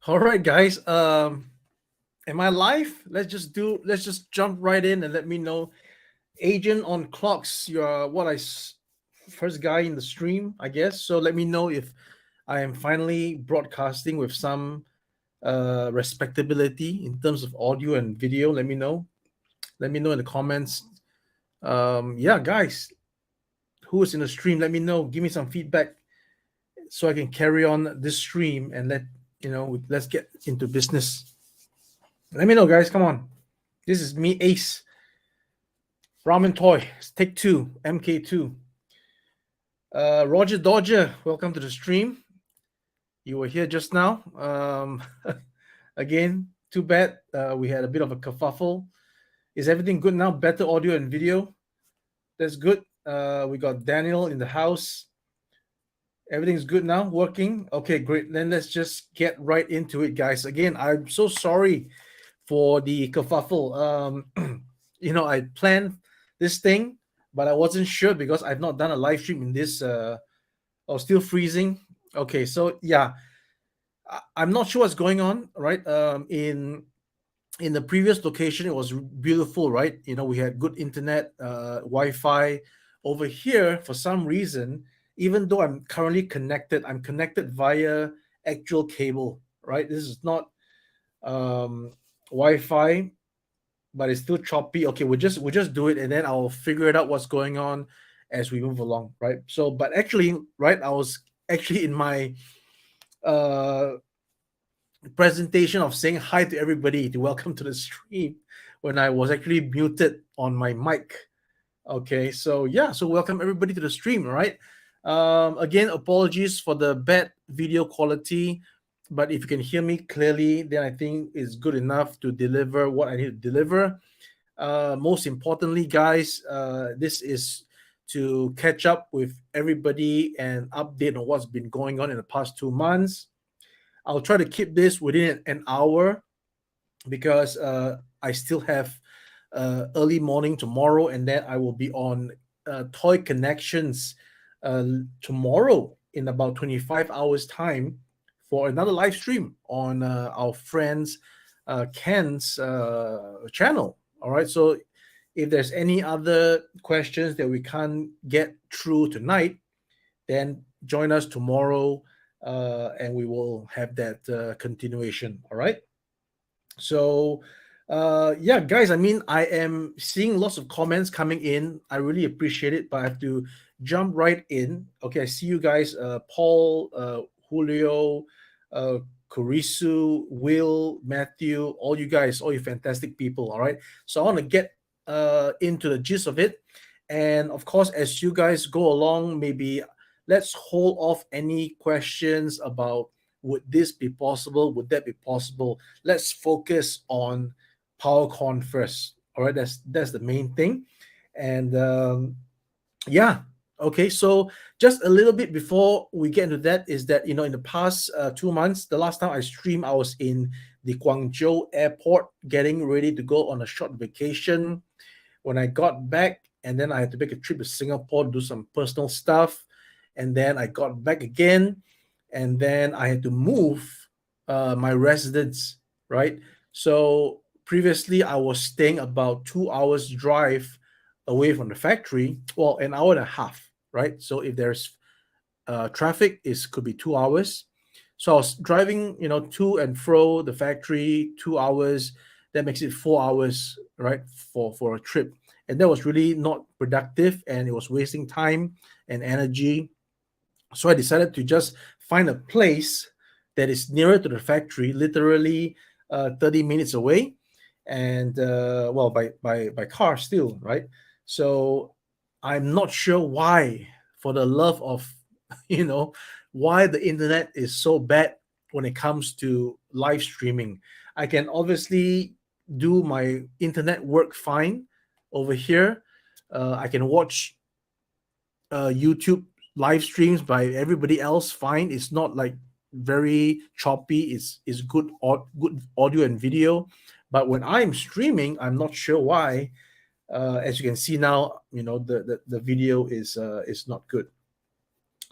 All right, guys. Am I live? Let's just jump right in and let me know. Agent on clocks, you're first guy in the stream, I guess. So let me know if I am finally broadcasting with some respectability in terms of audio and video. Let me know. Let me know in the comments. Yeah, guys, who is in the stream? Let me know. Give me some feedback so I can carry on this stream and let's get into business. Let me know, guys. Come on. This is me, Ace. Ramen Toy. Take two. MK2. Roger Dodger, welcome to the stream. You were here just now. Again, too bad we had a bit of a kerfuffle. Is everything good now? Better audio and video? That's good. We got Daniel in the house. Everything's good now, working. Okay, great. Then let's just get right into it, guys. Again, I'm so sorry for the kerfuffle. I planned this thing, but I wasn't sure because I've not done a live stream in this. Still freezing. Okay, so yeah, I'm not sure what's going on. Right. In the previous location, it was beautiful. Right. We had good internet, Wi-Fi. Over here, for some reason, even though I'm currently connected, I'm connected via actual cable. Right. This is not Wi-Fi, but it's still choppy. Okay, we'll just do it, and then I'll figure it out what's going on as we move along, right? So, but actually, right, I was actually in my uh presentation of saying hi to everybody to welcome to the stream when I was actually muted on my mic. Okay, so yeah, so welcome everybody to the stream, right? Again, apologies for the bad video quality, but if you can hear me clearly, then I think it's good enough to deliver what I need to deliver. Most importantly, guys, this is to catch up with everybody and update on what's been going on in the past 2 months. I'll try to keep this within an hour because I still have early morning tomorrow, and then I will be on Toy Connections tomorrow in about 25 hours time for another live stream on our friends Ken's channel. All right, so if there's any other questions that we can't get through tonight, then join us tomorrow and we will have that continuation. All right. So, yeah, guys, I mean, I am seeing lots of comments coming in. I really appreciate it, but I have to jump right in. Okay, I see you guys, Paul, Julio, uh, Kurisu, Will, Matthew, all you guys, all you fantastic people. All right. So I want to get into the gist of it. And of course, as you guys go along, maybe let's hold off any questions about would this be possible? Would that be possible? Let's focus on Powercon first. All right, that's the main thing. And yeah, okay. So just a little bit before we get into that is that in the past 2 months, the last time I streamed, I was in the Guangzhou airport getting ready to go on a short vacation. When I got back, and then I had to make a trip to Singapore to do some personal stuff, and then I got back again, and then I had to move my residence, right? So previously I was staying about 2 hours drive away from the factory, well, an hour and a half, right? So if there's traffic, it could be 2 hours. So I was driving, to and fro the factory 2 hours. That makes it 4 hours, right, for a trip, and that was really not productive, and it was wasting time and energy. So I decided to just find a place that is nearer to the factory, literally 30 minutes away, and well, by car still, right? So I'm not sure why, for the love of, you know, why the internet is so bad when it comes to live streaming. I can obviously do my internet work fine over here. I can watch YouTube live streams by everybody else fine. It's not like very choppy. It's good audio and video. But when I'm streaming, I'm not sure why. As you can see now, the video is not good.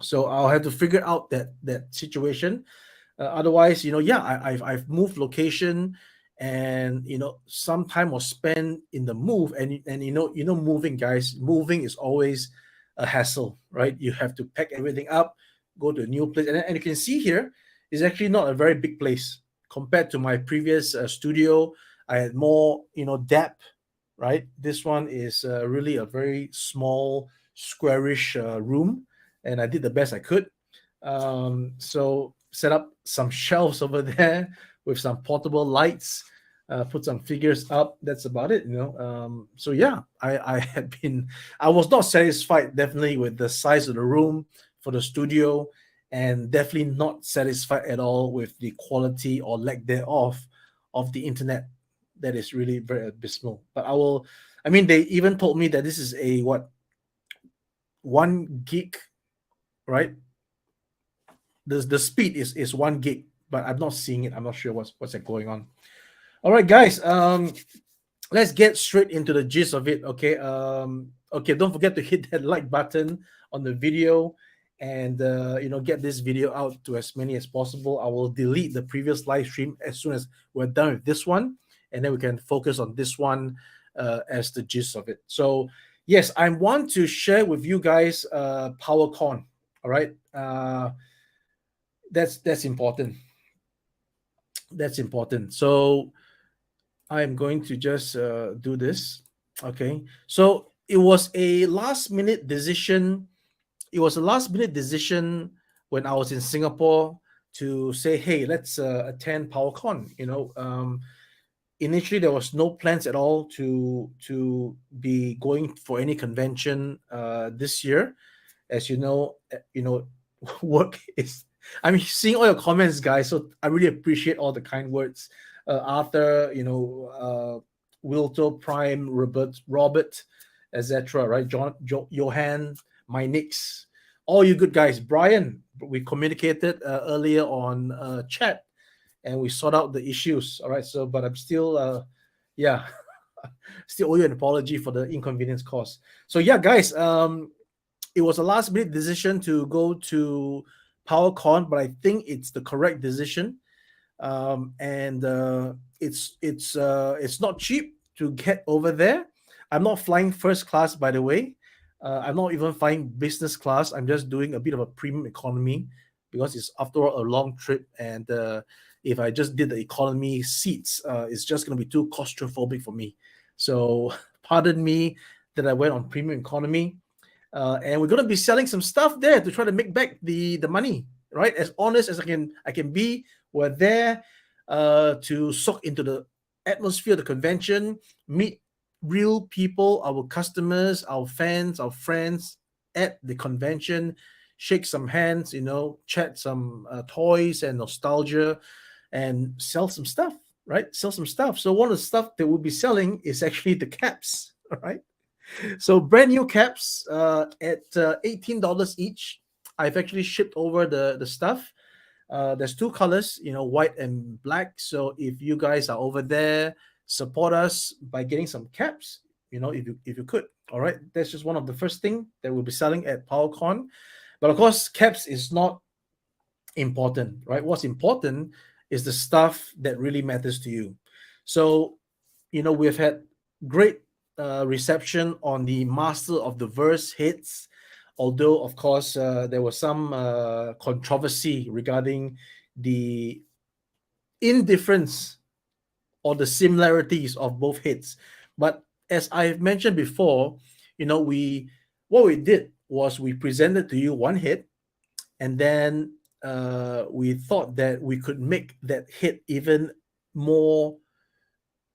So I'll have to figure out that situation. Otherwise, yeah, I've moved location, and some time was spent in the move, and moving, guys, moving is always a hassle, right? You have to pack everything up, go to a new place, and you can see here is actually not a very big place compared to my previous studio. I had more, depth, right? This one is really a very small, squarish room, and I did the best I could. So set up some shelves over there with some portable lights, put some figures up. That's about it. So yeah, I had been, I was not satisfied definitely with the size of the room for the studio, and definitely not satisfied at all with the quality or lack thereof of the internet. That is really very abysmal. But I mean, they even told me that this is a what, 1 gig, right? The speed is 1 gig, but I'm not seeing it. I'm not sure what's that going on. All right, guys. Let's get straight into the gist of it. Okay. Okay. Don't forget to hit that like button on the video, and get this video out to as many as possible. I will delete the previous live stream as soon as we're done with this one, and then we can focus on this one as the gist of it. So yes, I want to share with you guys Powercon. All right. That's important. That's important. So I'm going to just do this. Okay. So it was a last minute decision. It was a last minute decision when I was in Singapore to say, hey, let's attend PowerCon. Initially there was no plans at all to be going for any convention this year. As work is. I'm seeing all your comments, guys. So I really appreciate all the kind words. Arthur, Wilto, Prime, Robert, etc. Right, Johan, my Nicks, all you good guys. Brian, we communicated earlier on chat, and we sort out the issues. All right, so but I'm still, yeah, still owe you an apology for the inconvenience caused. So yeah, guys, it was a last minute decision to go to PowerCon, but I think it's the correct decision. And it's not cheap to get over there. I'm not flying first class, by the way. I'm not even flying business class. I'm just doing a bit of a premium economy because it's, after all, a long trip. And if I just did the economy seats, it's just going to be too claustrophobic for me. So pardon me that I went on premium economy. And we're going to be selling some stuff there to try to make back the money, right? As honest as I can be. We're there to soak into the atmosphere of the convention, meet real people, our customers, our fans, our friends at the convention, shake some hands, chat some toys and nostalgia, and sell some stuff, right? Sell some stuff. So one of the stuff that we'll be selling is actually the caps, all right? So brand new caps at $18 each. I've actually shipped over the stuff. There's two colors, white and black. So if you guys are over there, support us by getting some caps. If you could. All right, that's just one of the first thing that we'll be selling at PowerCon. But of course, caps is not important, right? What's important is the stuff that really matters to you. So, we've had great reception on the Master of the Verse hits, although, of course, there was some controversy regarding the indifference or the similarities of both hits. But as I've mentioned before, what we did was we presented to you one hit, and then we thought that we could make that hit even more,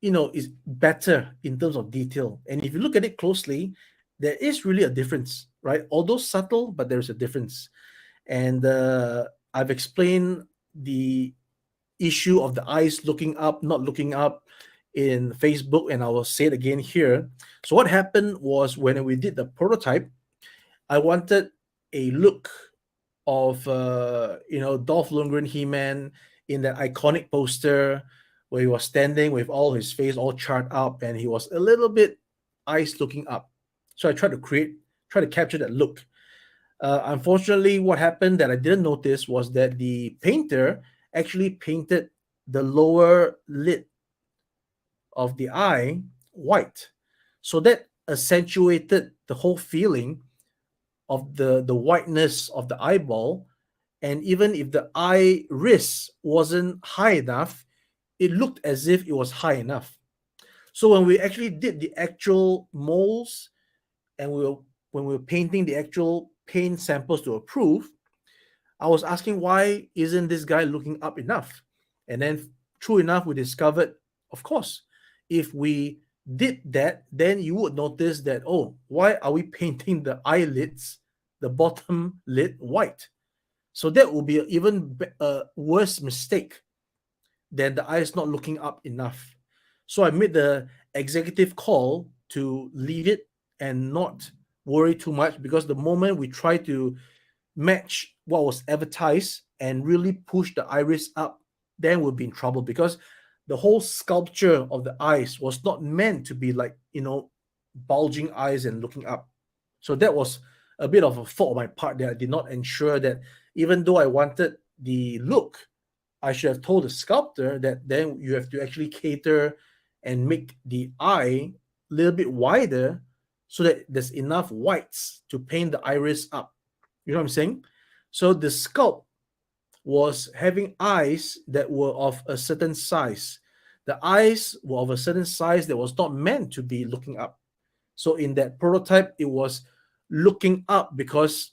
is better in terms of detail. And if you look at it closely, there is really a difference, right? Although subtle, but there's a difference. And I've explained the issue of the eyes looking up, not looking up in Facebook, and I will say it again here. So what happened was, when we did the prototype, I wanted a look of Dolph Lundgren, He-Man, in that iconic poster where he was standing with all his face all charred up, and he was a little bit eyes looking up. So I tried to capture that look. Unfortunately, what happened that I didn't notice was that the painter actually painted the lower lid of the eye white. So that accentuated the whole feeling of the whiteness of the eyeball. And even if the iris wasn't high enough, it looked as if it was high enough. So when we actually did the actual molds, and when we were painting the actual paint samples to approve, I was asking, why isn't this guy looking up enough? And then true enough, we discovered, of course, if we did that, then you would notice that, oh, why are we painting the eyelids, the bottom lid, white? So that would be an even worse mistake than the eyes not looking up enough. So I made the executive call to leave it and not worry too much, because the moment we try to match what was advertised and really push the iris up, then we'll be in trouble, because the whole sculpture of the eyes was not meant to be like, bulging eyes and looking up. So that was a bit of a fault on my part, that I did not ensure that, even though I wanted the look, I should have told the sculptor that then you have to actually cater and make the eye a little bit wider, so that there's enough whites to paint the iris up. You know what I'm saying? So the sculpt was having eyes that were of a certain size. The eyes were of a certain size that was not meant to be looking up. So in that prototype, it was looking up because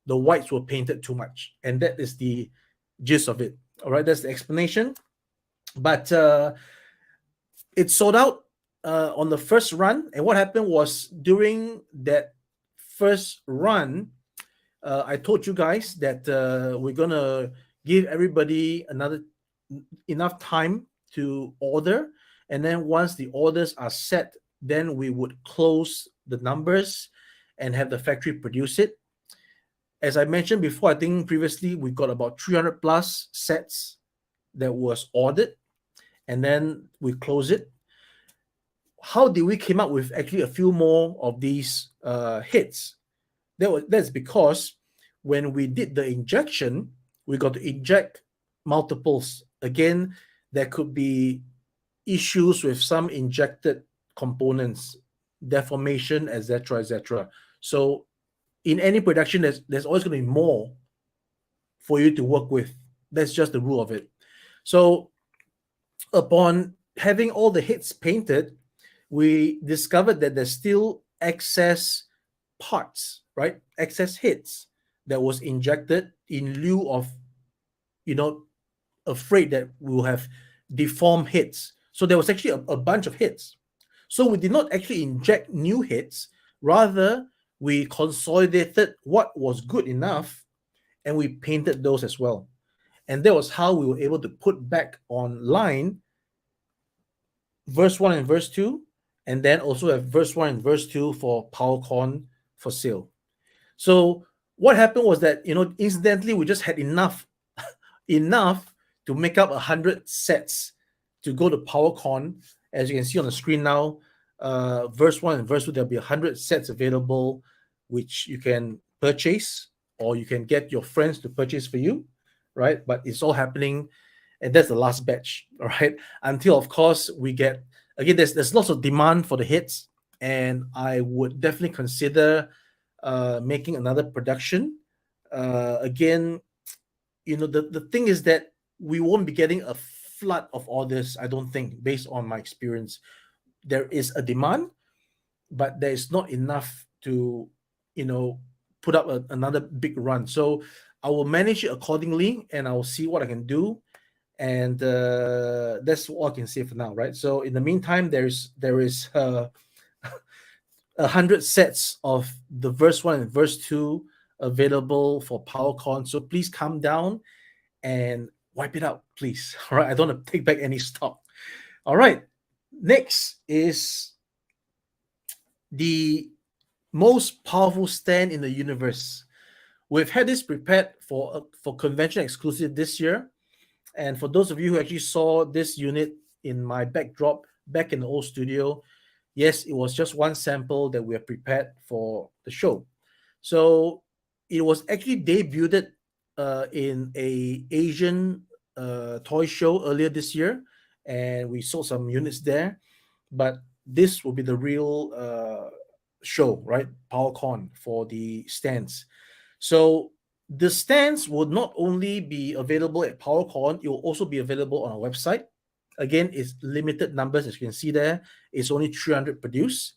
the whites were painted too much. And that is the gist of it. All right, that's the explanation. But it sold out on the first run. And what happened was, during that first run, I told you guys that we're gonna give everybody enough time to order, and then once the orders are set, then we would close the numbers and have the factory produce it. As I mentioned before, I think previously we got about 300 plus sets that was ordered, and then we close it. How did we came up with actually a few more of these hits? That's because when we did the injection, we got to inject multiples. Again, there could be issues with some injected components, deformation, etc., etc. So in any production, there's always going to be more for you to work with. That's just the rule of it. So upon having all the hits painted, we discovered that there's still excess parts, right? Excess hits that was injected in lieu of, afraid that we'll have deformed hits. So there was actually a bunch of hits. So we did not actually inject new hits. Rather, we consolidated what was good enough and we painted those as well. And that was how we were able to put back online verse 1 and verse 2, and then also have verse 1 and verse 2 for Powercon for sale. So what happened was that, incidentally, we just had enough to make up 100 sets to go to Powercon. As you can see on the screen now, verse 1 and verse 2, there'll be 100 sets available, which you can purchase, or you can get your friends to purchase for you, right? But it's all happening, and that's the last batch, all right? Until, of course, we get, again, there's lots of demand for the hits, and I would definitely consider making another production. Again, the thing is that we won't be getting a flood of orders, I don't think, based on my experience. There is a demand, but there is not enough to, put up another big run. So I will manage it accordingly, and I will see what I can do. And that's all I can say for now, right? So in the meantime, there is 100 sets of the verse 1 and verse 2 available for Powercon. So please come down and wipe it out, please. All right, I don't want to take back any stock. All right, next is the most powerful stand in the universe. We've had this prepared for convention exclusive this year. And for those of you who actually saw this unit in my backdrop back in the old studio, yes, it was just one sample that we have prepared for the show. So it was actually debuted in a Asian toy show earlier this year, and we sold some units there. But this will be the real show, right? PowerCon for the stands. So the stands will not only be available at PowerCon, it will also be available on our website. Again, it's limited numbers, as you can see there. It's only 300 produced,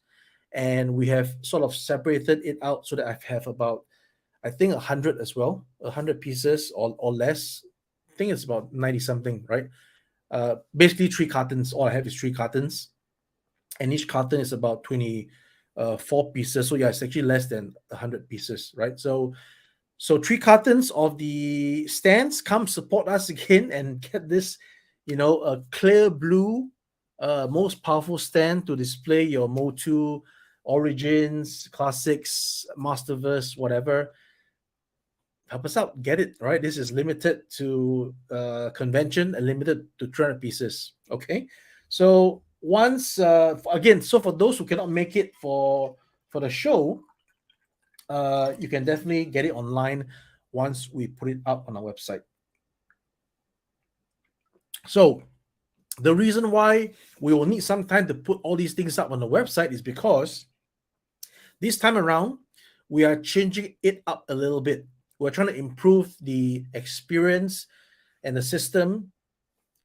and we have sort of separated it out so that I have about, I think, 100 as well, 100 pieces or less. I think it's about 90 something, right? Basically, three cartons. All I have is three cartons, and each carton is about 24 pieces. So yeah, it's actually less than 100 pieces, right? So three cartons of the stands. Come support us again and get this, a clear blue, most powerful stand to display your Motu, Origins, Classics, Masterverse, whatever. Help us out, get it, right? This is limited to convention and limited to 300 pieces. Okay, so once again, so for those who cannot make it for the show, you can definitely get it online once we put it up on our website. So the reason why we will need some time to put all these things up on the website is because this time around we are changing it up a little bit. We're trying to improve the experience and the system.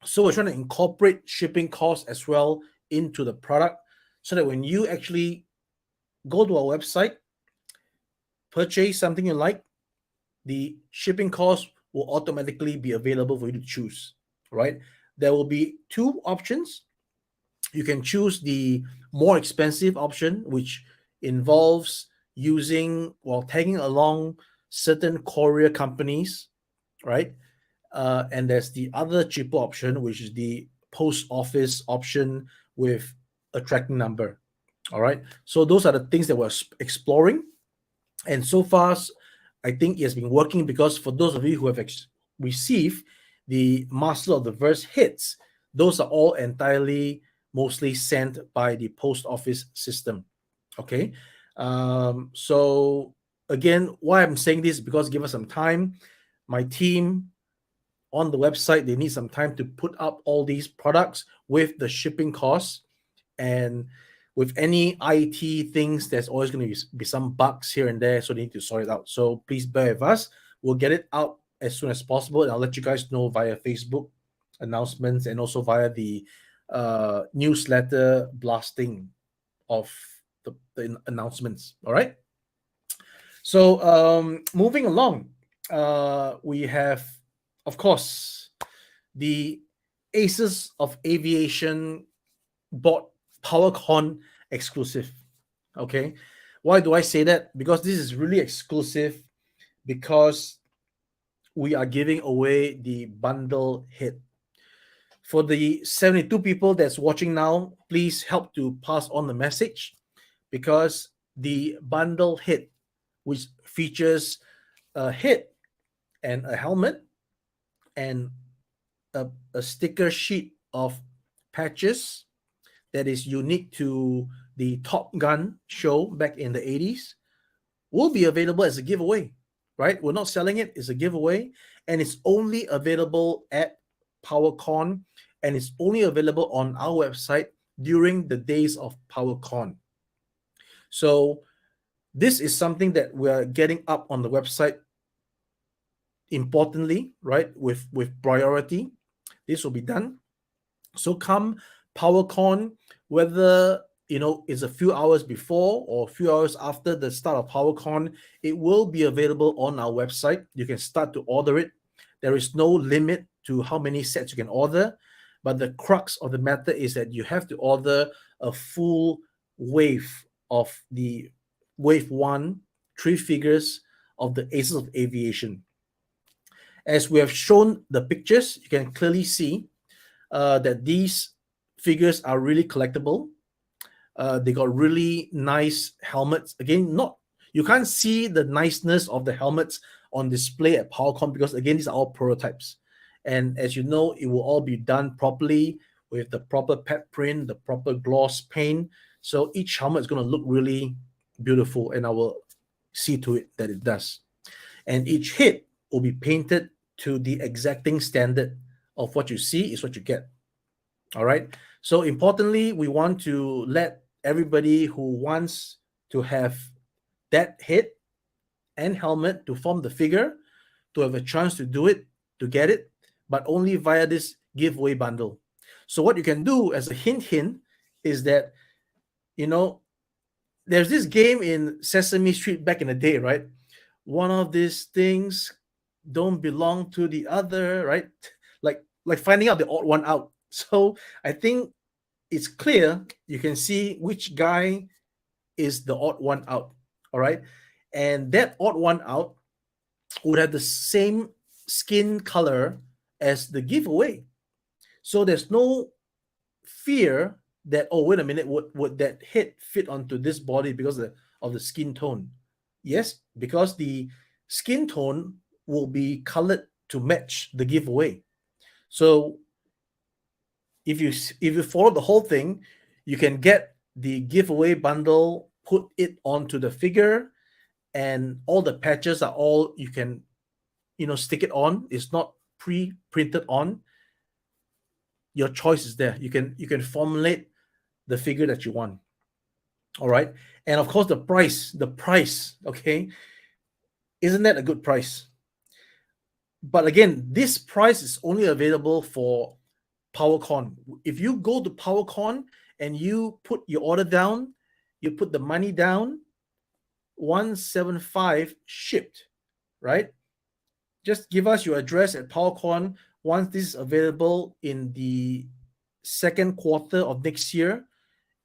So we're trying to incorporate shipping costs as well into the product, so that when you actually go to our website, purchase something you like, the shipping cost will automatically be available for you to choose, right? There will be two options. You can choose the more expensive option, which involves using or tagging along certain courier companies, right? And there's the other cheaper option, which is the post office option with a tracking number. All right. So those are the things that we're exploring. And so far, I think it has been working, because for those of you who have received the Master of the Verse hits, those are all entirely mostly sent by the post office system. Okay. So again, why I'm saying this is because give us some time. My team on the website, they need some time to put up all these products with the shipping costs, and with any IT things, there's always going to be some bugs here and there, so they need to sort it out. So please bear with us. We'll get it out as soon as possible, and I'll let you guys know via Facebook announcements and also via the newsletter blasting of the announcements. All right. So moving along, we have, of course, the Aces of Aviation bought PowerCon exclusive. Okay. Why do I say that? Because this is really exclusive, because we are giving away the bundle hit. For the 72 people that's watching now, please help to pass on the message, because the bundle hit, which features a hit and a helmet and a sticker sheet of patches that is unique to the Top Gun show back in the 80s, will be available as a giveaway, right? We're not selling it, it's a giveaway, and it's only available at PowerCon, and it's only available on our website during the days of PowerCon. So this is something that we're getting up on the website importantly, right? With priority. This will be done. So come PowerCon, whether it's a few hours before or a few hours after the start of PowerCon, it will be available on our website. You can start to order it. There is no limit to how many sets you can order, but the crux of the matter is that you have to order a full wave of the wave 1, 3 figures of the Aces of Aviation. As we have shown the pictures, you can clearly see that these figures are really collectible. They got really nice helmets. Again, you can't see the niceness of the helmets on display at PowerCon, because again, these are all prototypes. And as you know, it will all be done properly with the proper pet print, the proper gloss paint. So each helmet is going to look really beautiful, and I will see to it that it does. And each hit will be painted to the exacting standard of what you see is what you get. All right. So importantly, we want to let everybody who wants to have that head and helmet to form the figure to have a chance to do it, to get it, but only via this giveaway bundle. So what you can do as a hint is that, you know, there's this game in Sesame Street back in the day, right? One of these things don't belong to the other, right? Like finding out the odd one out. So I think it's clear you can see which guy is the odd one out. All right. And that odd one out would have the same skin color as the giveaway. So there's no fear that, oh, wait a minute, would that head fit onto this body because of the skin tone? Yes, because the skin tone will be colored to match the giveaway. So if you follow the whole thing, you can get the giveaway bundle, put it onto the figure, and all the patches are all you can, stick it on. It's not pre-printed on. Your choice is there. You can formulate the figure that you want. All right. And of course, the price, okay, isn't that a good price? But again, this price is only available for Powercon. If you go to Powercon and you put your order down, you put the money down, 175 shipped, right? Just give us your address at Powercon. Once this is available in the second quarter of next year,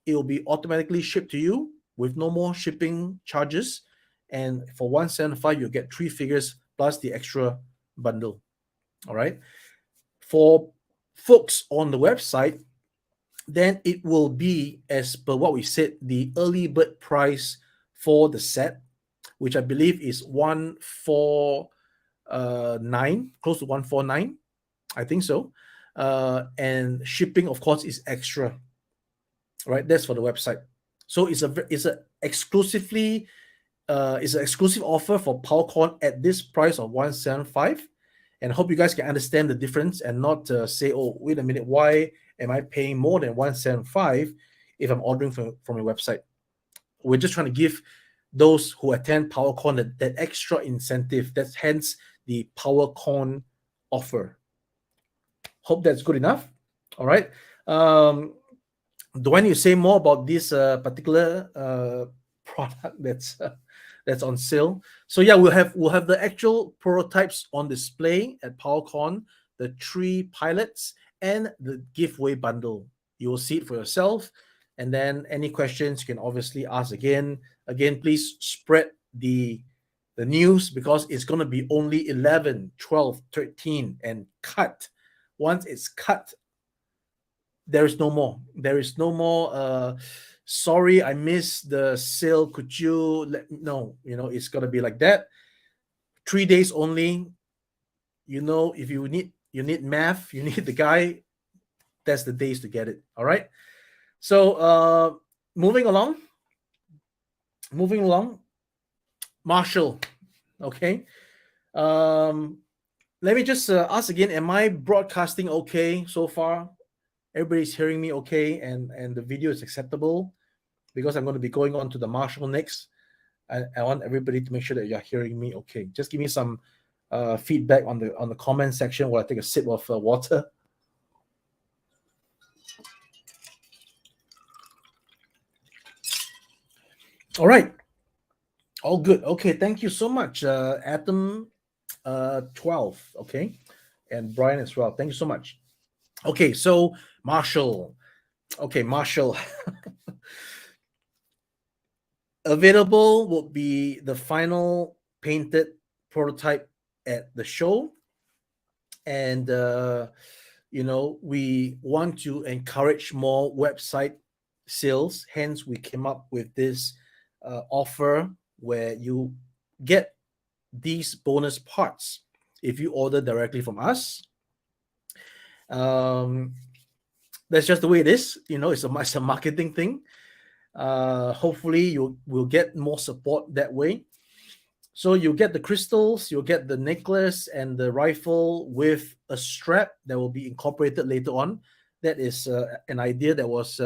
it will be automatically shipped to you with no more shipping charges. And for 175, you'll get 3 figures plus the extra bundle. All right. For folks on the website, then it will be, as per what we said, the early bird price for the set, which I believe is 149, close to 149. I think so. And shipping, of course, is extra. Right, that's for the website. So it's an exclusive offer for Powercon at this price of 175. And I hope you guys can understand the difference and not say, oh, wait a minute, why am I paying more than 175 if I'm ordering from your website? We're just trying to give those who attend Powercon that extra incentive. That's hence the Powercon offer. Hope that's good enough. All right. Do I need to say more about this particular product that's on sale? So yeah, we'll have the actual prototypes on display at Powercon, the 3 pilots, and the giveaway bundle. You will see it for yourself, and then any questions you can obviously ask again. Again, please spread the news because it's going to be only 11, 12, 13, and cut. Once it's cut, there is no more. There is no more. Sorry, I missed the sale. Could you let me know? It's gonna be like that. 3 days only. If you need math, you need the guy. That's the days to get it. All right. So moving along. Marshall. Okay. Let me just ask again. Am I broadcasting okay so far? Everybody's hearing me okay, and the video is acceptable, because I'm going to be going on to the Marshall next. I want everybody to make sure that you're hearing me okay. Just give me some feedback on the comment section while I take a sip of water. All right. All good. Okay. Thank you so much, Atom 12. Okay. And Brian as well. Thank you so much. Okay. So Marshall. Okay, Marshall. Available will be the final painted prototype at the show. And, we want to encourage more website sales. Hence, we came up with this offer where you get these bonus parts if you order directly from us. That's just the way it is. It's a marketing thing. Hopefully you will get more support that way. So you get the crystals, you'll get the necklace and the rifle with a strap that will be incorporated later on. That is an idea that was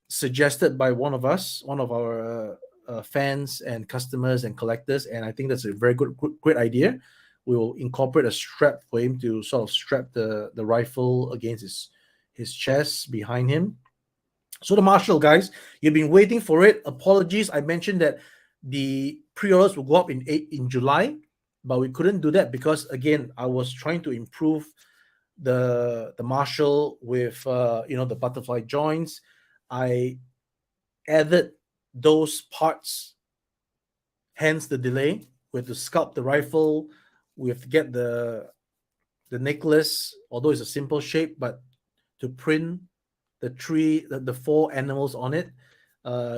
suggested by one of us, one of our fans and customers and collectors, and I think that's a very great idea. We will incorporate a strap for him to sort of strap the rifle against his chest behind him. So the Marshall, guys, you've been waiting for it. Apologies, I mentioned that the pre-orders will go up in July, but we couldn't do that because again, I was trying to improve the Marshall with the butterfly joints. I added those parts, hence the delay. We have to sculpt the rifle. We have to get the necklace, although it's a simple shape, but to print the four animals on it,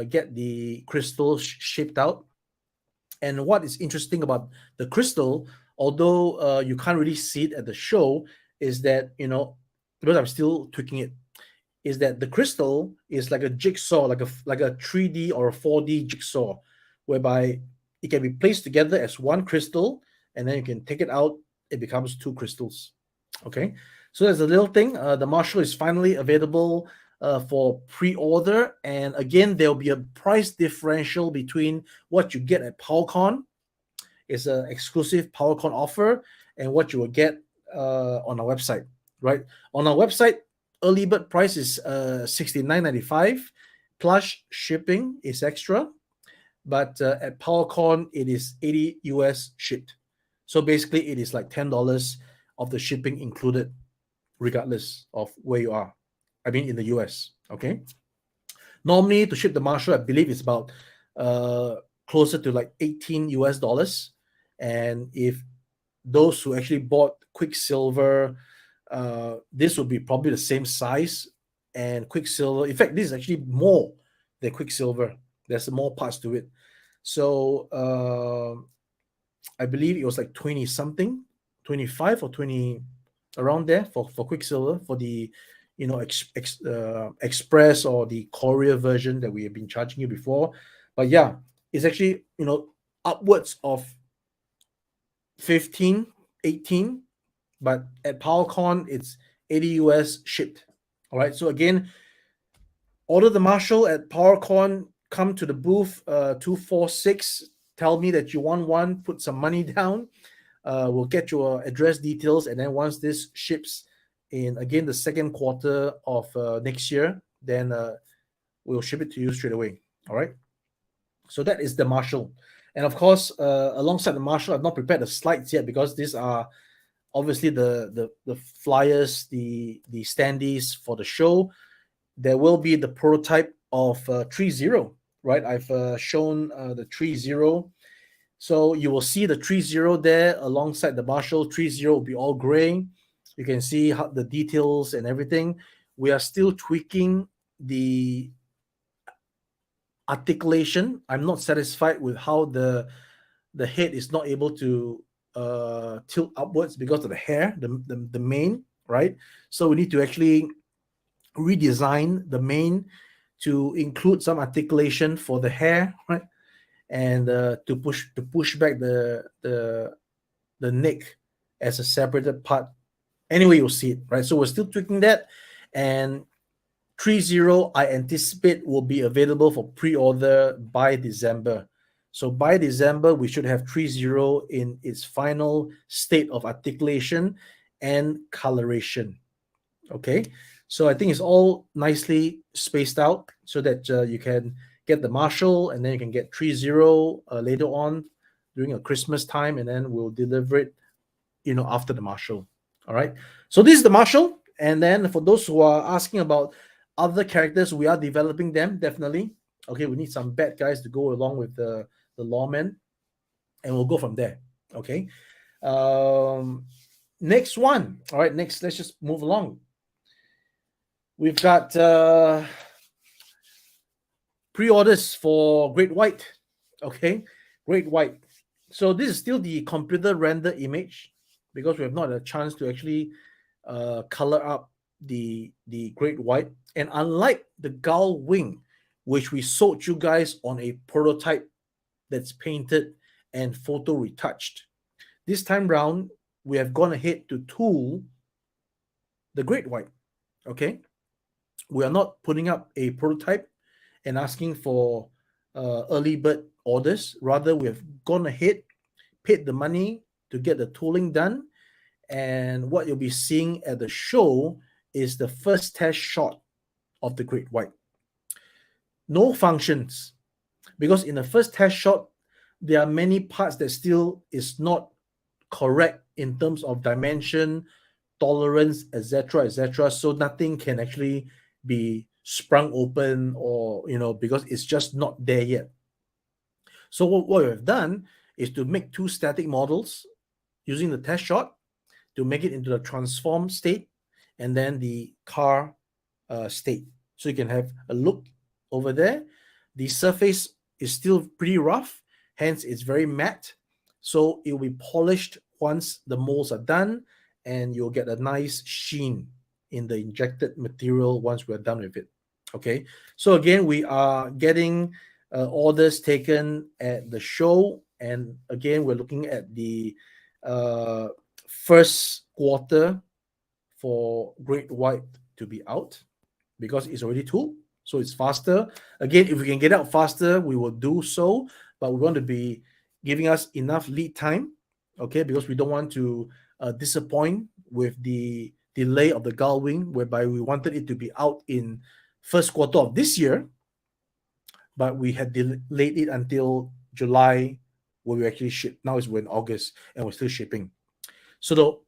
get the crystal shaped out. And what is interesting about the crystal, although you can't really see it at the show, is that because I'm still tweaking it, is that the crystal is like a jigsaw, like a 3D or a 4D jigsaw, whereby it can be placed together as one crystal, and then you can take it out, it becomes two crystals. Okay, so there's a little thing. The Marshall is finally available for pre-order, and again, there'll be a price differential between what you get at Powercon, is an exclusive Powercon offer, and what you will get on our website. Right, on our website, early bird price is $69.95 plus shipping is extra, but at PowerCon it is 80 US shipped. So basically, it is like $10 of the shipping included, regardless of where you are. I mean, in the US. Okay. Normally, to ship the Marshall, I believe it's about closer to like 18 US dollars. And if those who actually bought Quicksilver, this would be probably the same size. And Quicksilver, in fact, this is actually more than Quicksilver. There's more parts to it. So I believe it was like 20 something, 25 or 20, around there for Quicksilver, for the express or the courier version that we have been charging you before. But yeah, it's actually upwards of 15, 18, but at PowerCon it's 80 US shipped. All right, so again, order the Marshall at PowerCon, come to the booth 246, tell me that you want one, put some money down. We'll get your address details, and then once this ships in again the second quarter of next year, then we'll ship it to you straight away. All right, so that is the Marshall. And of course, alongside the Marshall, I've not prepared the slides yet because these are obviously the flyers, the standees for the show. There will be the prototype of 3.0, right? I've shown the 3.0. So you will see the 3.0 there alongside the Marshall. 3.0 will be all gray. You can see how the details and everything. We are still tweaking the articulation. I'm not satisfied with how the head is not able to tilt upwards because of the hair, the mane, right? So we need to actually redesign the mane to include some articulation for the hair, right? And to push back the neck as a separated part. Anyway, you'll see it, right? So we're still tweaking that, and 3.0 I anticipate will be available for pre-order by December. So by December, we should have 3.0 in its final state of articulation and coloration. Okay, so I think it's all nicely spaced out so that you can get the Marshall, and then you can get 3.0 later on during a Christmas time, and then we'll deliver it, after the Marshall. All right. So this is the Marshall, and then for those who are asking about other characters, we are developing them definitely. Okay, we need some bad guys to go along with the lawmen, and we'll go from there. Okay. Next one. All right. Next, let's just move along. We've got pre-orders for Great White. Okay, Great White. So this is still the computer render image because we have not had a chance to actually color up the Great White. And unlike the Gull Wing, which we sold you guys on a prototype that's painted and photo retouched. This time round, we have gone ahead to tool the Great White. Okay, we are not putting up a prototype and asking for early bird orders. Rather, we have gone ahead, paid the money to get the tooling done, and what you'll be seeing at the show is the first test shot of the Great White. No functions, because in the first test shot, there are many parts that still is not correct in terms of dimension, tolerance, etc., etc. So nothing can actually be sprung open, or because it's just not there yet. So what we have done is to make two static models using the test shot to make it into the transform state and then the car state. So you can have a look over there. The surface is still pretty rough, hence it's very matte. So it will be polished once the molds are done, and you'll get a nice sheen in the injected material once we're done with it. Okay, so again, we are getting orders taken at the show, and again, we're looking at the first quarter for Great White to be out, because it's already tooled, so it's faster. Again, if we can get out faster, we will do so, but we want to be giving us enough lead time, okay, because we don't want to disappoint with the delay of the Gull Wing, whereby we wanted it to be out in first quarter of this year, but we had delayed it until July, where we actually ship. Now we're in August and we're still shipping. So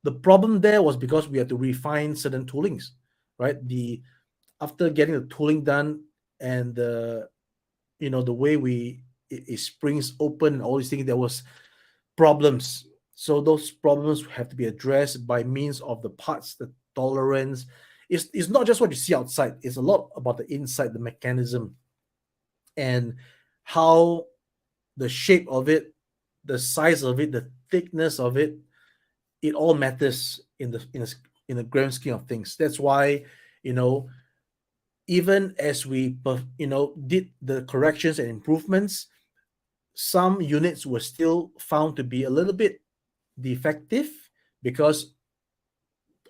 the problem there was because we had to refine certain toolings, right? After getting the tooling done, and the way it springs open and all these things, there was problems. So those problems have to be addressed by means of the parts, the tolerance. It's not just what you see outside. It's a lot about the inside, the mechanism, and how the shape of it, the size of it, the thickness of it, it all matters in the grand scheme of things. That's why, even as we did the corrections and improvements, some units were still found to be a little bit defective because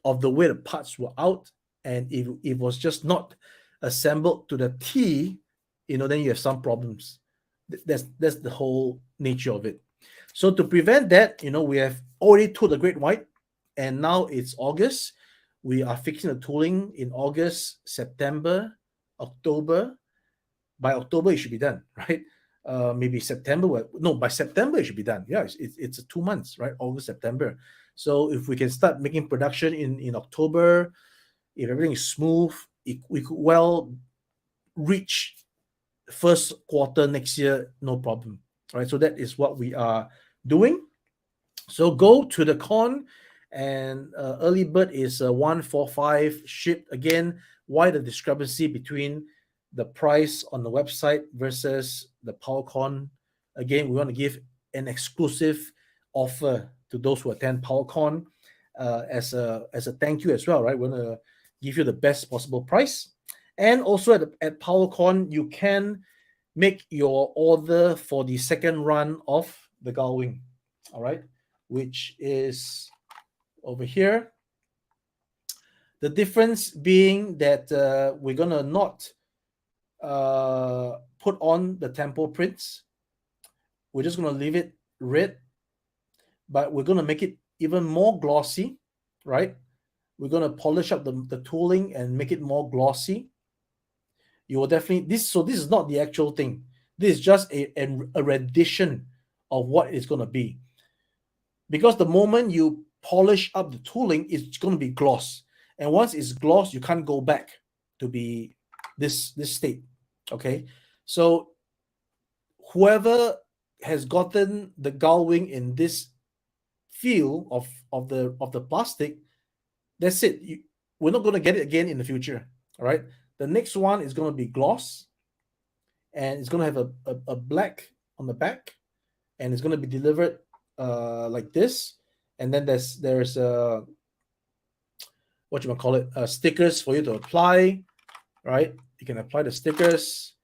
of the way the parts were out, and if it was just not assembled to the T, then you have some problems. That's the whole nature of it. So to prevent that, we have already tooled the Great White, and now it's August. We are fixing the tooling in August, September, October. By October, it should be done, right? Maybe September. No, by September, it should be done. Yeah, it's 2 months, right? August, September. So if we can start making production in October, if everything is smooth, we could well reach first quarter next year, no problem, right? So that is what we are doing. So go to the con, and early bird is 145 shipped. Again, why the discrepancy between the price on the website versus the Powercon? Again, we want to give an exclusive offer to those who attend Powercon as a thank you as well, right? We want to give you the best possible price. And also at Powercon, you can make your order for the second run of the Gull Wing, all right, which is over here. The difference being that we're going to not put on the tempo prints. We're just going to leave it red, but we're going to make it even more glossy, right? We're going to polish up the tooling and make it more glossy. You will definitely, so this is not the actual thing. This is just a rendition of what it's going to be. Because the moment you polish up the tooling, it's going to be gloss. And once it's gloss, you can't go back to be this state. Okay. So whoever has gotten the Gull Wing in this feel of the plastic, that's it. We're not going to get it again in the future. All right. The next one is going to be gloss, and it's going to have a black on the back, and it's going to be delivered like this. And then there's what you might call it, stickers for you to apply, right? You can apply the stickers.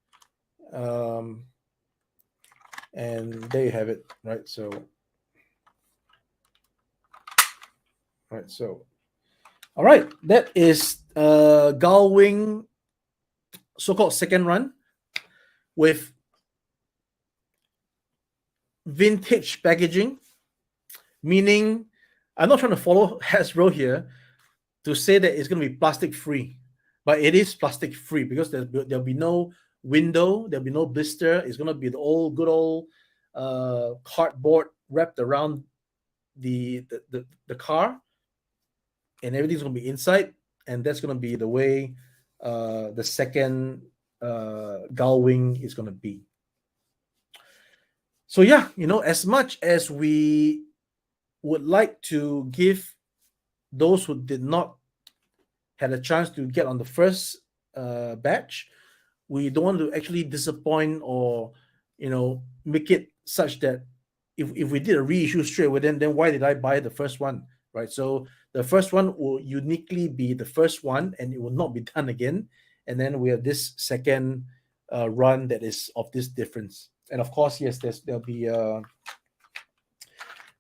And there you have it, right? So, right. So, all right, that is Gull Wing, so-called second run with vintage packaging, meaning I'm not trying to follow Hasbro here to say that it's going to be plastic free, but it is plastic free because there'll be no window, there'll be no blister. It's going to be the old good old cardboard wrapped around the car, and everything's going to be inside, and that's going to be the way the second Gull Wing is going to be. So yeah, as much as we would like to give those who did not had a chance to get on the first batch, we don't want to actually disappoint or make it such that if we did a reissue straight away, then why did I buy the first one, right? So the first one will uniquely be the first one, and it will not be done again. And then we have this second run that is of this difference. And of course, yes, there'll be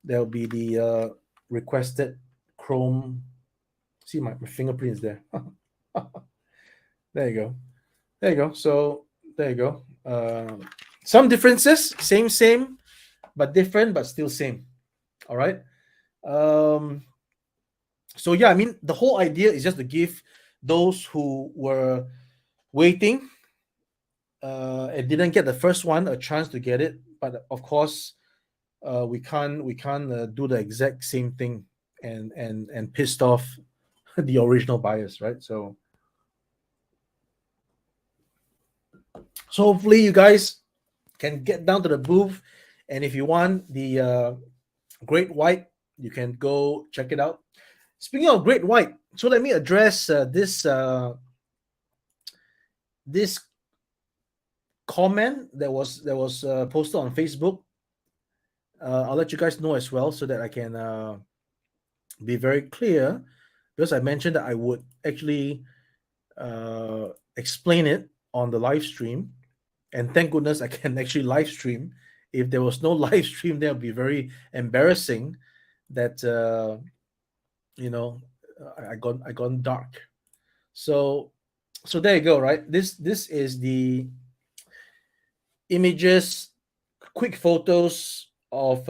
the requested chrome. See, my fingerprint is there. There you go. There you go. So there you go. Some differences, same, but different, but still same. All right. So yeah, I mean, the whole idea is just to give those who were waiting and didn't get the first one a chance to get it. But of course, we can't do the exact same thing and pissed off the original buyers, right? So hopefully you guys can get down to the booth, and if you want the Great White, you can go check it out. Speaking of Great White, so let me address this comment that was posted on Facebook. I'll let you guys know as well so that I can be very clear, because I mentioned that I would actually explain it on the live stream, and thank goodness I can actually live stream. If there was no live stream, that would be very embarrassing. That I gone dark. So there you go. Right. This is the images, quick photos of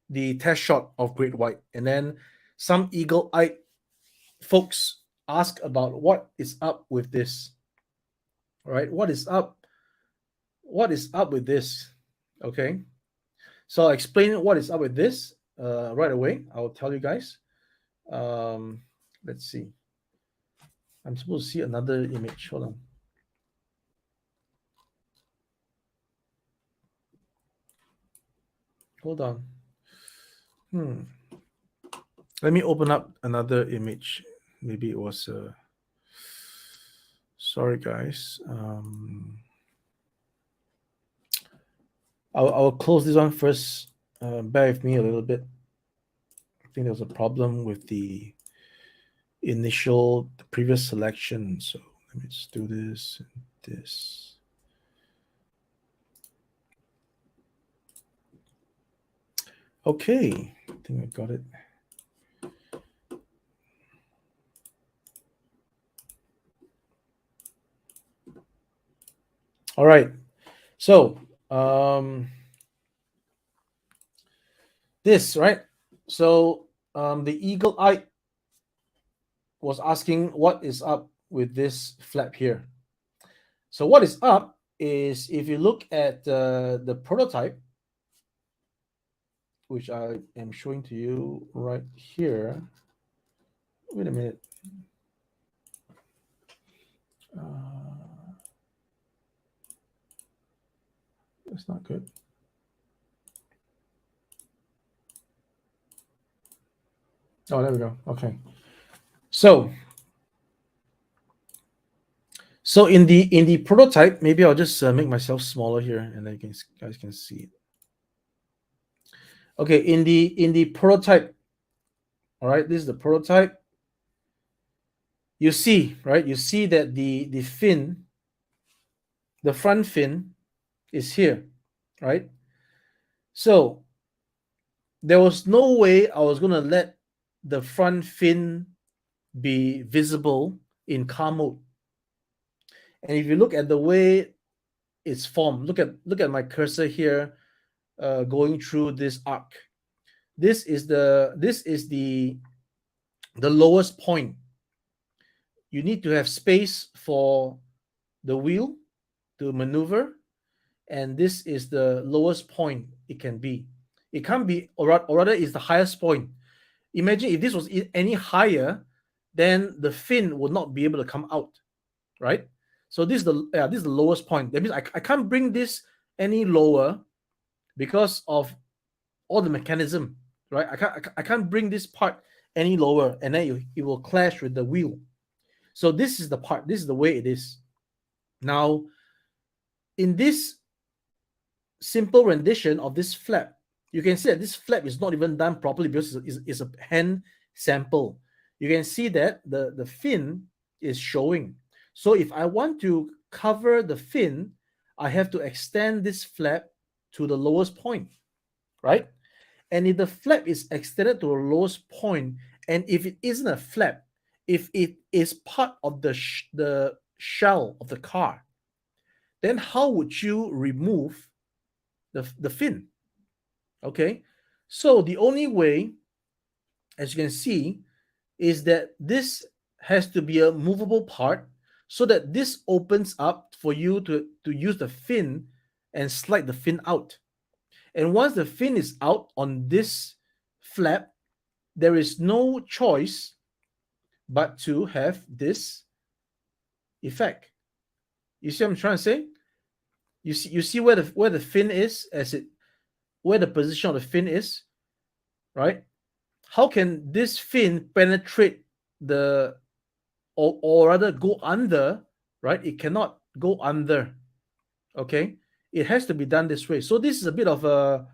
the test shot of Great White, and then some eagle-eyed folks ask about what is up with this. All right, what is up? What is up with this? Okay, so I'll explain what is up with this right away. I'll tell you guys. Let's see. I'm supposed to see another image. Hold on. Hold on. Let me open up another image. Maybe it was. Sorry, guys. I'll close this one first. Bear with me a little bit. I think there was a problem with the previous selection. So let me just do this and this. Okay, I think I got it. All right. So this, right? So the eagle eye was asking what is up with this flap here. So what is up is, if you look at the prototype, which I am showing to you right here. Wait a minute. That's not good. Oh, there we go. Okay. So in the prototype, maybe I'll just make myself smaller here, and then you guys can see it. Okay, in the prototype, all right, this is the prototype. You see, right? You see that the fin, the front fin, is here, right? So there was no way I was going to let the front fin be visible in car mode. And if you look at the way it's formed, look at my cursor here, going through this arc. This is the lowest point. You need to have space for the wheel to maneuver, and this is the lowest point it can be. It can't be, or rather, it's the highest point. Imagine if this was any higher, then the fin would not be able to come out, right? So this is the lowest point. That means I can't bring this any lower because of all the mechanism, right? I can't bring this part any lower, and then it will clash with the wheel. So this is the part. This is the way it is. Now, in this simple rendition of this flap, you can see that this flap is not even done properly because it's a hand sample. You can see that the fin is showing. So if I want to cover the fin, I have to extend this flap to the lowest point, right? And if the flap is extended to the lowest point, and if it isn't a flap, if it is part of the shell of the car, then how would you remove the fin? Okay, so the only way, as you can see, is that this has to be a movable part so that this opens up for you to use the fin and slide the fin out. And once the fin is out on this flap, there is no choice but to have this effect. You see what I'm trying to say? You see where the fin is, where the position of the fin is, right? How can this fin penetrate or rather go under, right? It cannot go under. Okay, it has to be done this way. So this is a bit of a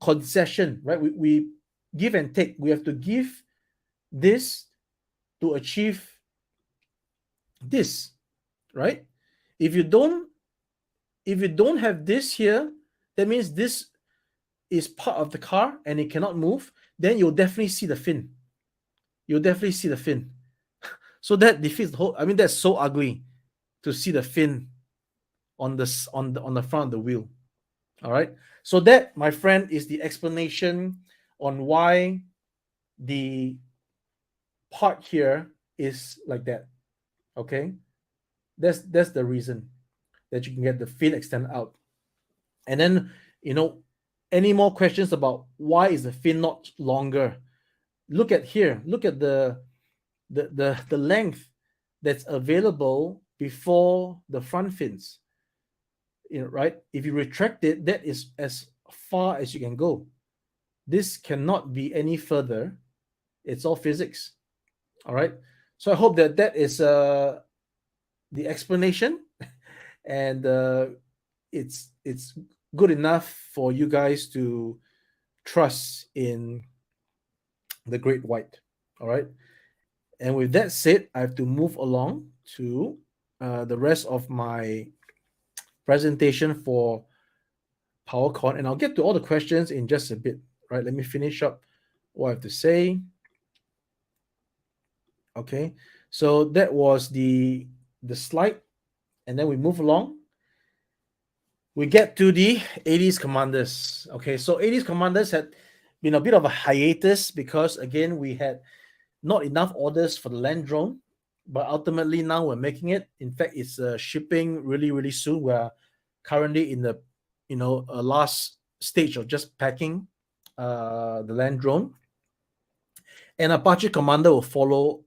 concession, right? We give and take. We have to give this to achieve this, right? If you don't have this here, that means this is part of the car and it cannot move. Then you'll definitely see the fin. You'll definitely see the fin. So that defeats the whole. I mean, that's so ugly to see the fin on the front of the wheel. All right. So that, my friend, is the explanation on why the part here is like that. Okay. That's the reason that you can get the fin extended out. And then, any more questions about why is the fin not longer? Look at here. Look at the length that's available before the front fins. Right? If you retract it, that is as far as you can go. This cannot be any further. It's all physics. All right. So I hope that is the explanation, and it's good enough for you guys to trust in the great white. All right. And with that said, I have to move along to the rest of my presentation for Powercon, and I'll get to all the questions in just a bit. Right. Let me finish up what I have to say. Okay. So that was the slide, and then we move along. We get to the 80s commanders. Okay, so 80s commanders had been a bit of a hiatus because, again, we had not enough orders for the land drone, but ultimately now we're making it. In fact, it's shipping really, really soon. We're currently in the last stage of just packing the land drone, and Apache Commander will follow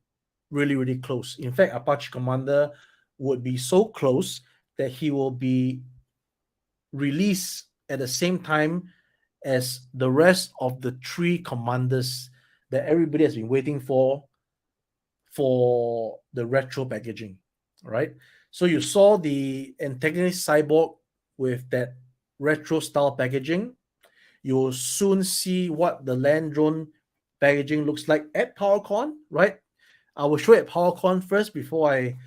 really, really close. In fact, Apache Commander would be so close that he will be released at the same time as the rest of the 3 commanders that everybody has been waiting for the retro packaging. All right. So you saw the antagonist cyborg with that retro style packaging. You'll soon see what the land drone packaging looks like at PowerCon, right? I will show it at PowerCon first before I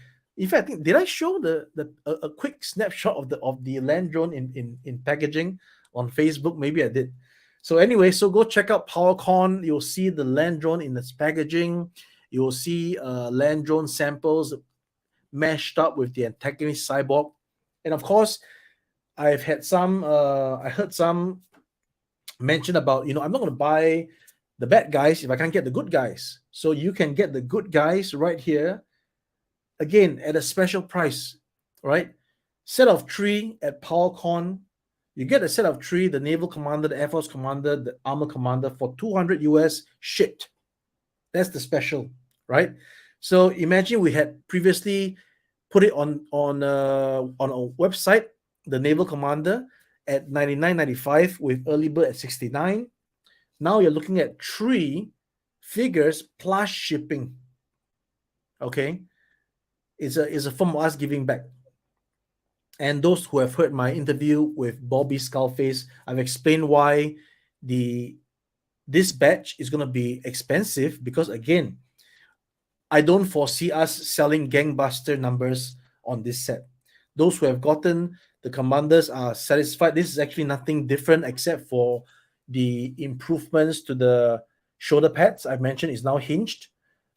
In fact, I think, did I show a quick snapshot of the land drone in packaging on Facebook? Maybe I did. So anyway, so go check out Powercon. You'll see the land drone in its packaging. You'll see land drone samples mashed up with the antagonist cyborg, and of course, I've had some. I heard some mention about, I'm not going to buy the bad guys if I can't get the good guys. So you can get the good guys right here, again at a special price, right? Set of three at PowerCon. You get a set of three: the Naval Commander, the Air Force Commander, the Armor Commander, for 200 US shipped. That's the special, right? So imagine we had previously put it on a website, the Naval Commander, at 99.95 with early bird at 69. Now you're looking at three figures plus shipping. Okay, it's a form of us giving back. And those who have heard my interview with Bobby Skullface, I've explained why this batch is going to be expensive, because again, I don't foresee us selling gangbuster numbers on this set. Those who have gotten the commanders are satisfied. This is actually nothing different except for the improvements to the shoulder pads. I mentioned is now hinged.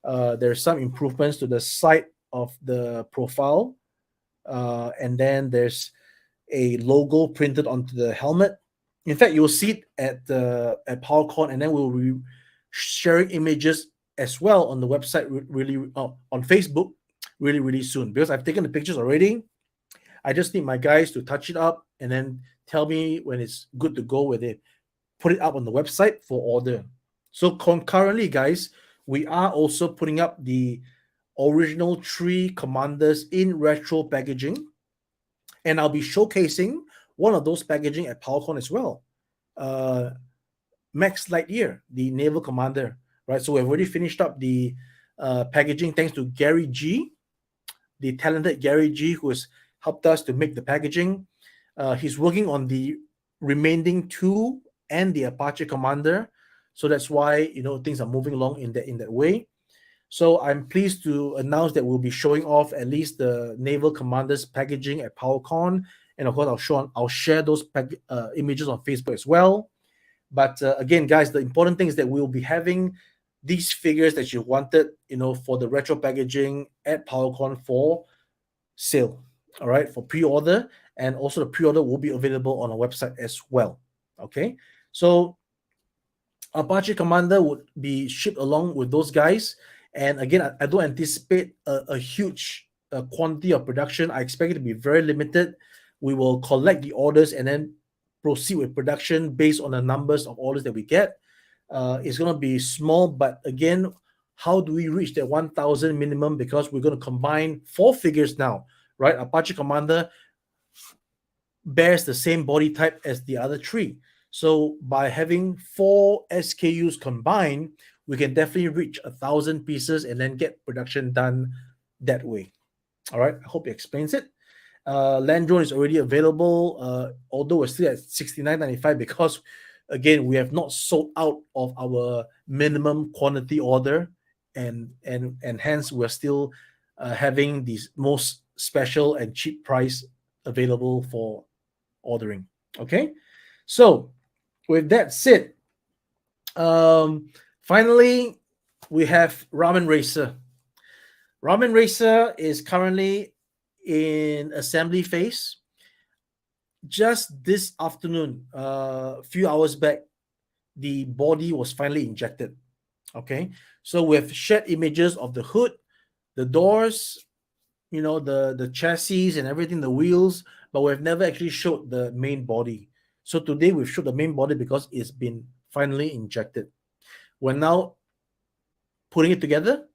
There's some improvements to the side of the profile. And then there's a logo printed onto the helmet. In fact, you'll see it at PowerCon, and then we'll be sharing images as well on the website on Facebook really soon, because I've taken the pictures already. I just need my guys to touch it up and then tell me when it's good to go with it. Put it up on the website for order. So concurrently, guys, we are also putting up the original three commanders in retro packaging, and I'll be showcasing one of those packaging at PowerCon as well. Max Lightyear, the Naval Commander, right? So we've already finished up the packaging thanks to Gary G, the talented Gary G, who has helped us to make the packaging. He's working on the remaining two and the Apache Commander, so that's why things are moving along in that way. So I'm pleased to announce that we'll be showing off at least the Naval Commander's packaging at PowerCon, and of course I'll share those images on Facebook as well. But again, guys, the important thing is that we'll be having these figures that you wanted, for the retro packaging at PowerCon for sale. All right, for pre-order, and also the pre-order will be available on our website as well. Okay, so Apache Commander would be shipped along with those guys. And again, I don't anticipate a huge quantity of production. I expect it to be very limited. We will collect the orders and then proceed with production based on the numbers of orders that we get. It's going to be small, but again, how do we reach that 1,000 minimum? Because we're going to combine four figures now, right? Apache Commander bears the same body type as the other three. So by having four SKUs combined, we can definitely reach 1,000 pieces and then get production done that way. All right, I hope it explains it. Land drone is already available, although we're still at $69.95 because, again, we have not sold out of our minimum quantity order, and hence we're still having these most special and cheap price available for ordering. Okay, so with that said, finally, we have Ramen Racer. Ramen Racer is currently in assembly phase. Just this afternoon, a few hours back, the body was finally injected. Okay, so we've shared images of the hood, the doors, the chassis and everything, the wheels, but we've never actually showed the main body. So today we've showed the main body because it's been finally injected. We're now putting it together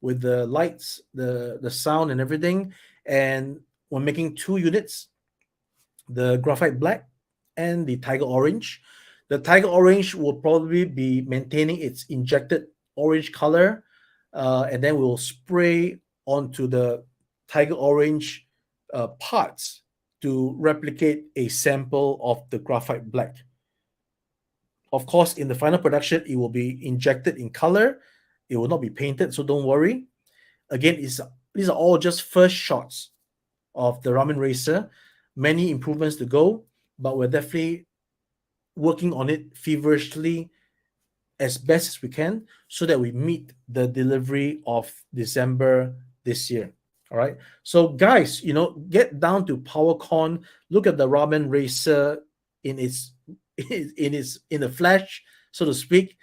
with the lights, the sound and everything, and we're making two units, the graphite black and the tiger orange. The tiger orange will probably be maintaining its injected orange color, and then we'll spray onto the tiger orange parts to replicate a sample of the graphite black. Of course, in the final production, it will be injected in color. It will not be painted, so don't worry. Again, it's These are all just first shots of the Ramen Racer. Many improvements to go, but we're definitely working on it feverishly as best as we can so that we meet the delivery of December this year. All right. So, guys, get down to Powercon. Look at the Ramen Racer in its in the flesh, so to speak.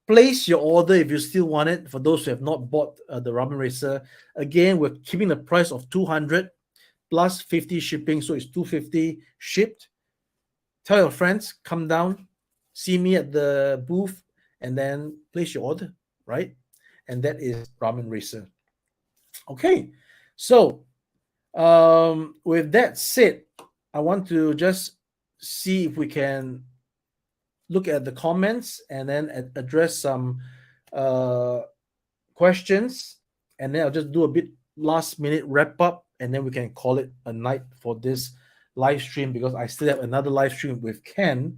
Place your order if you still want it. For those who have not bought the Ramen Racer, again, we're keeping the price of 200 plus 50 shipping, so it's 250 shipped. Tell your friends, come down, see me at the booth, and then place your order, right? And that is Ramen Racer. Okay, so with that said, I want to just see if we can look at the comments and then address some uh, questions, and then I'll just do a bit last minute wrap up, and then we can call it a night for this live stream because I still have another live stream with Ken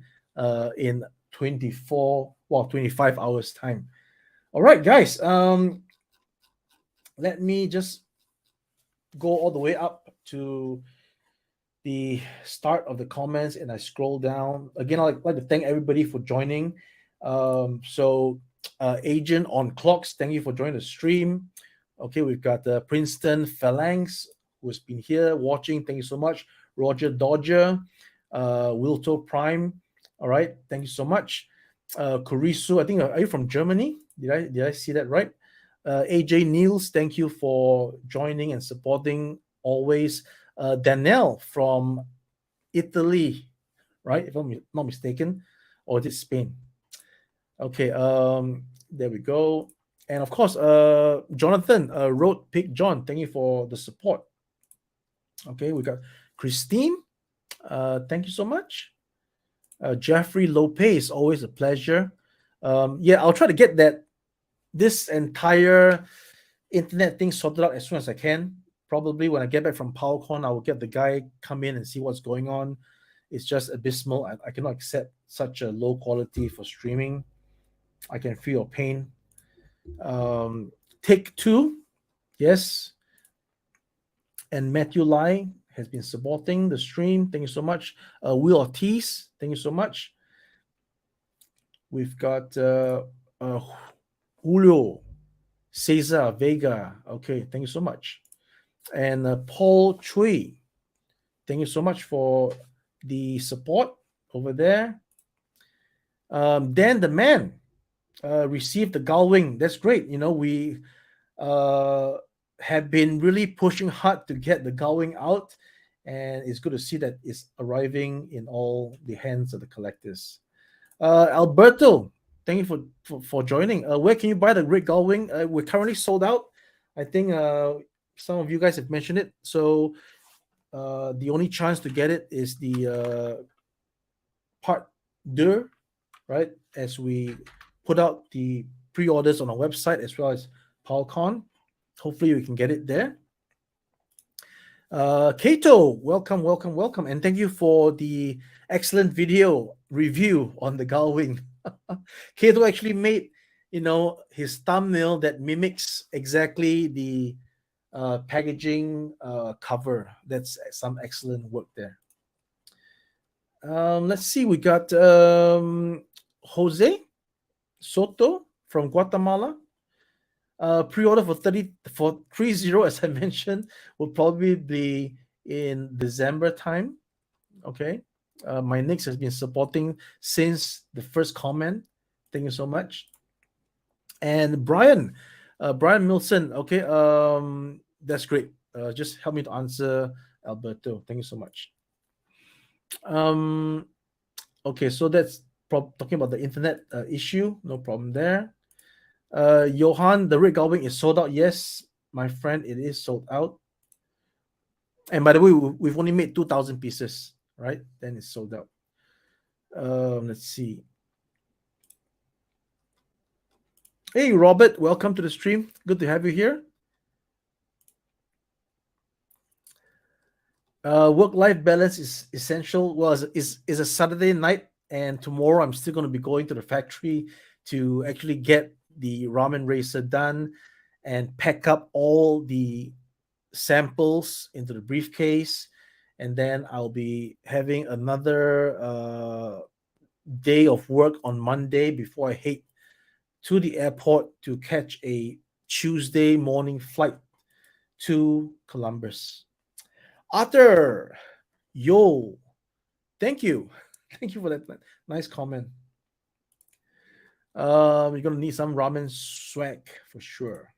in 25 hours time. All right, guys. Let me just go all the way up to the start of the comments and I scroll down. Again, I'd like to thank everybody for joining. Agent on Clocks, thank you for joining the stream. Okay, we've got Princeton Phalanx, who's been here watching. Thank you so much. Roger Dodger, Wilto Prime. All right, thank you so much. Kurisu, I think, are you from Germany? Did I see that right? AJ Niels, thank you for joining and supporting always. Danielle from Italy, right? If I'm not mistaken, or is it Spain? Okay, there we go. And of course, Jonathan, Road Pig John, thank you for the support. Okay, we got Christine, thank you so much. Jeffrey Lopez, always a pleasure. I'll try to get this entire internet thing sorted out as soon as I can. Probably when I get back from PowerCon, I will get the guy come in and see what's going on. It's just abysmal. I cannot accept such a low quality for streaming. I can feel your pain. Take Two, yes. And Matthew Lai has been supporting the stream. Thank you so much. Will Ortiz, thank you so much. We've got Julio, Cesar Vega. Okay, thank you so much. And Paul Chui, thank you so much for the support over there. Dan the Man received the Gull Wing. That's great. We have been really pushing hard to get the Gull Wing out, and it's good to see that it's arriving in all the hands of the collectors. Alberto, thank you for joining. Where can you buy the Great Gull Wing? We're currently sold out. I think some of you guys have mentioned it. So the only chance to get it is the part 2, right? As we put out the pre-orders on our website as well as PowerCon. Hopefully we can get it there. Kato, welcome. And thank you for the excellent video review on the Gull Wing. Kato actually made, his thumbnail that mimics exactly the packaging cover. That's some excellent work there. Let's see. We got Jose Soto from Guatemala. Pre-order for 30 as I mentioned, will probably be in December time. Okay. My Nix has been supporting since the first comment. Thank you so much. And Brian Milson. Okay. That's great. Just help me to answer Alberto. Thank you so much. Okay, so that's talking about the internet issue. No problem there. Johan, the Red Gull Wing is sold out. Yes, my friend, it is sold out. And by the way, we've only made 2,000 pieces, right? Then it's sold out. Let's see. Hey, Robert, welcome to the stream. Good to have you here. Work-life balance is essential. Well, it's a Saturday night, and tomorrow I'm still going to be going to the factory to actually get the Ramen Racer done. and pack up all the samples into the briefcase. And then I'll be having another day of work on Monday before I head to the airport to catch a Tuesday morning flight to Columbus. Arthur, yo, thank you. Thank you for that nice comment. You're gonna need some ramen swag for sure.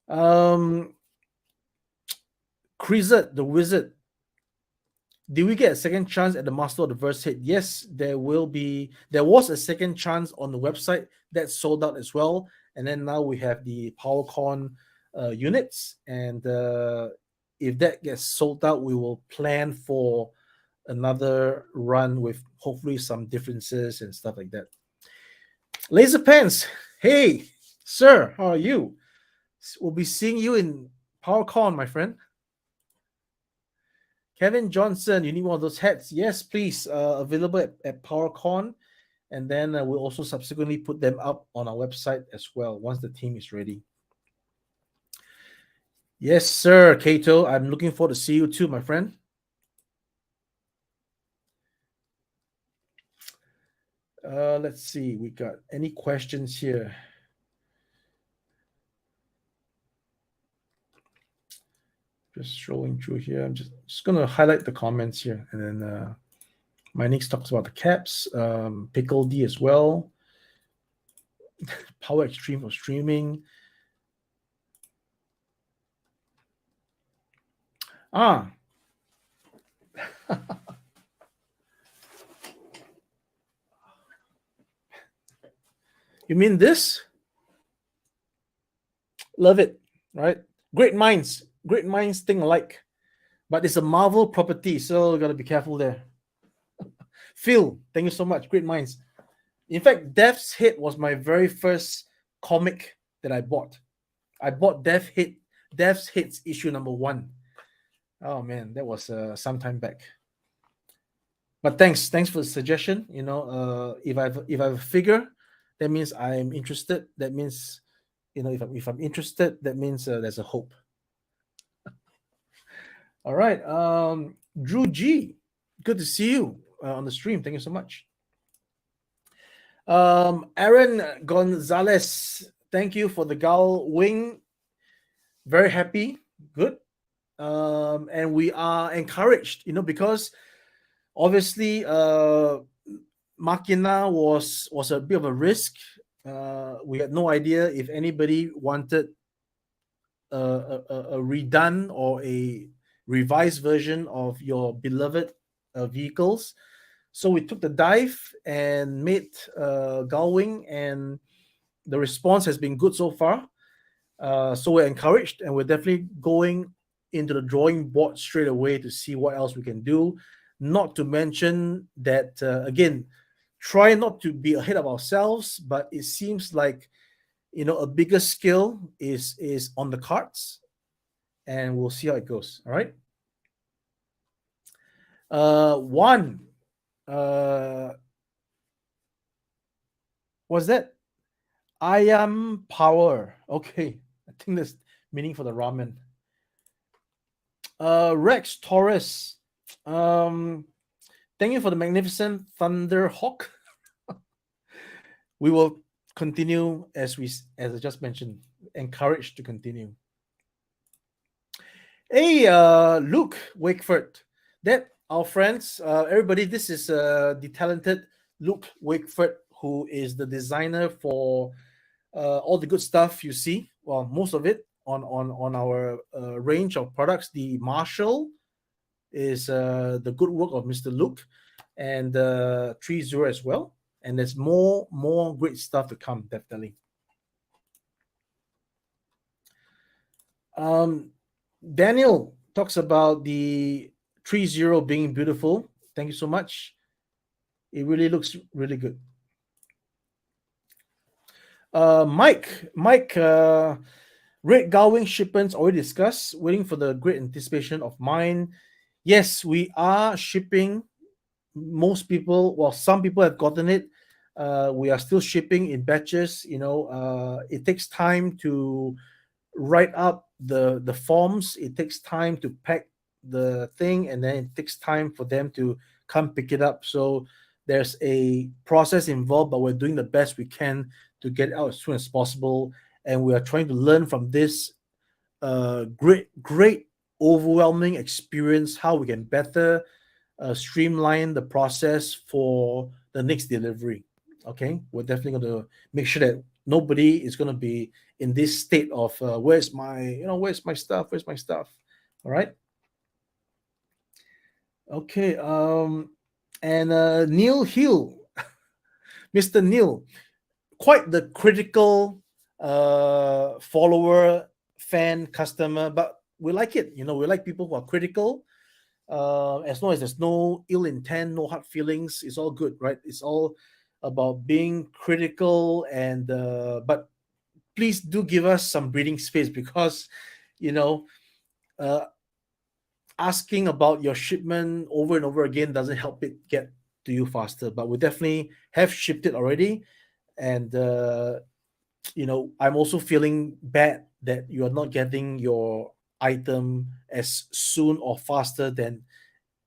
Um, Crizet, the wizard. Did we get a second chance at the Master of the Verse hit? Yes, there will be. There was a second chance on the website that sold out as well, and then now we have the Powercon units, and if that gets sold out, we will plan for another run with hopefully some differences and stuff like that. Laser Pants, hey, sir, how are you? We'll be seeing you in PowerCon, my friend. Kevin Johnson, you need one of those hats? Yes, please. Available at PowerCon, and then we'll also subsequently put them up on our website as well once the team is ready. Yes, sir, Kato. I'm looking forward to see you too, my friend. Let's see. We got any questions here? Just scrolling through here. I'm just gonna highlight the comments here, and then my next talks about the caps, Pickle D as well. Power Extreme for streaming. Ah. You mean this? Love it, right? Great minds think alike. But it's a Marvel property, so gotta be careful there. Phil, thank you so much. Great minds. In fact, Death's Hit was my very first comic that I bought. I bought Death's Hits issue number 1. Oh man, that was some time back. But thanks for the suggestion. If I have a figure, that means I'm interested. That means, if I'm interested, that means there's a hope. All right, Drew G, good to see you on the stream. Thank you so much. Aaron Gonzalez, thank you for the Gull Wing. Very happy, good, and we are encouraged, because obviously Makina was a bit of a risk. We had no idea if anybody wanted a redone or a revised version of your beloved vehicles. So we took the dive and made Gull Wing, and the response has been good so far. So we're encouraged, and we're definitely going into the drawing board straight away to see what else we can do. Not to mention that, again, try not to be ahead of ourselves, but it seems like, a bigger scale is on the cards, and we'll see how it goes. All right. One. What's that? Ayam power. Okay, I think that's meaning for the ramen. Rex Torres. Thank you for the magnificent Thunder Hawk. We will continue as I just mentioned, encouraged to continue. Hey, Luke Wakeford, that our friends, everybody. This is the talented Luke Wakeford, who is the designer for all the good stuff you see. Well, most of it on our range of products. The Marshall is the good work of Mr. Luke, and 30 as well. And there's more great stuff to come, definitely. Daniel talks about the 30 being beautiful. Thank you so much. It really looks really good. Mike, Red Gull Wing shipments already discussed. Waiting for the great anticipation of mine. Yes, we are shipping. Most people, well, some people have gotten it. We are still shipping in batches. It takes time to write up the forms. It takes time to pack the thing, and then it takes time for them to come pick it up. So there's a process involved, but we're doing the best we can to get it out as soon as possible. And we are trying to learn from this great overwhelming experience how we can better streamline the process for the next delivery. Okay, we're definitely going to make sure that nobody is going to be in this state of where's my stuff, where's my stuff. All right. Okay. And Neil Hill, Mr. Neil, quite the critical follower, fan, customer, but we like it. We like people who are critical. As long as there's no ill intent, no hard feelings, it's all good, right? It's all about being critical, and but please do give us some breathing space, because you know uh, asking about your shipment over and over again doesn't help it get to you faster. But we definitely have shipped it already, and I'm also feeling bad that you are not getting your item as soon or faster than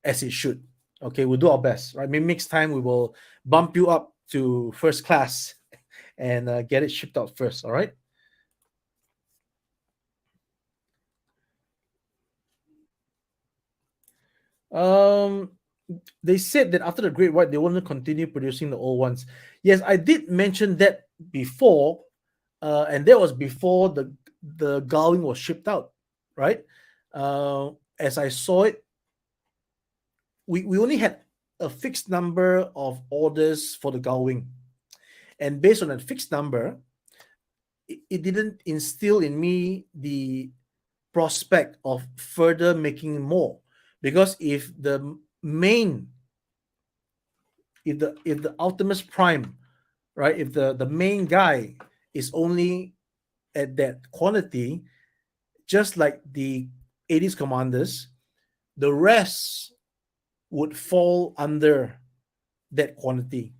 as it should. Okay, we'll do our best, right? Maybe next time we will bump you up to first class and get it shipped out first. All right. Um, they said that after the Great White, they want to continue producing the old ones. Yes, I did mention that before, and that was before the Gull Wing was shipped out, right? As I saw it, we only had a fixed number of orders for the Gull Wing, and based on that fixed number, it didn't instill in me the prospect of further making more, because main if the Optimus Prime, right, if the main guy is only at that quantity, just like the 80s commanders, the rest would fall under that quantity.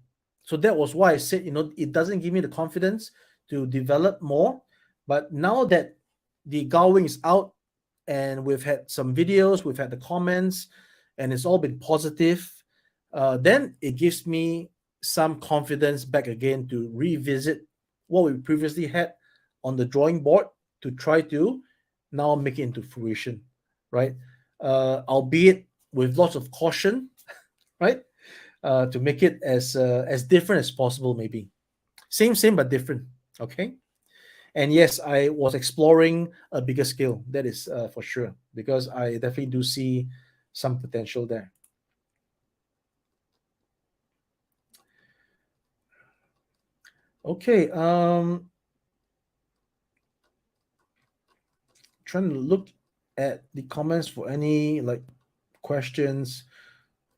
So that was why I said, it doesn't give me the confidence to develop more. But now that the Gull Wing is out, and we've had some videos, we've had the comments, and it's all been positive, then it gives me some confidence back again to revisit what we previously had on the drawing board to try to now make it into fruition, right? Albeit with lots of caution, right? To make it as different as possible, maybe same but different. Okay. And yes, I was exploring a bigger scale. That is for sure, because I definitely do see some potential there. Okay. Trying to look at the comments for any like questions.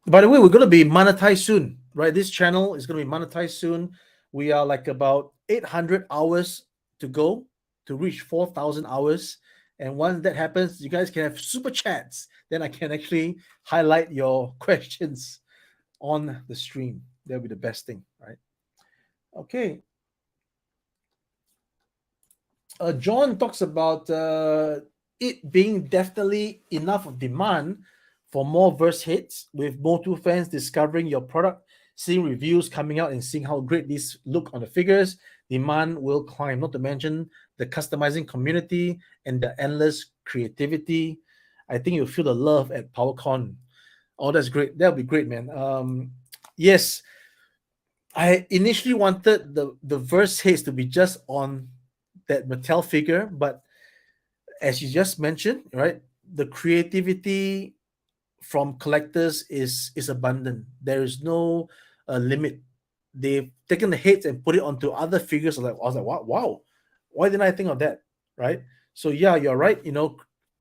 By the way, we're going to be monetized soon, right? This channel is going to be monetized soon. We are like about 800 hours to go to reach 4,000 hours. And once that happens, you guys can have super chats. Then I can actually highlight your questions on the stream. That'll be the best thing, right? Okay. John talks about it being definitely enough of demand for more verse hits, with Motu fans discovering your product, seeing reviews coming out, and seeing how great these look on the figures. Demand will climb, not to mention the customizing community and the endless creativity. I think you'll feel the love at PowerCon. Oh, that's great. That'll be great, man. Yes, I initially wanted the verse hits to be just on that Mattel figure, but as you just mentioned, right, the creativity from collectors is abundant. There is no limit. They've taken the hits and put it onto other figures. I was like, wow, why didn't I think of that? Right. So yeah, you're right.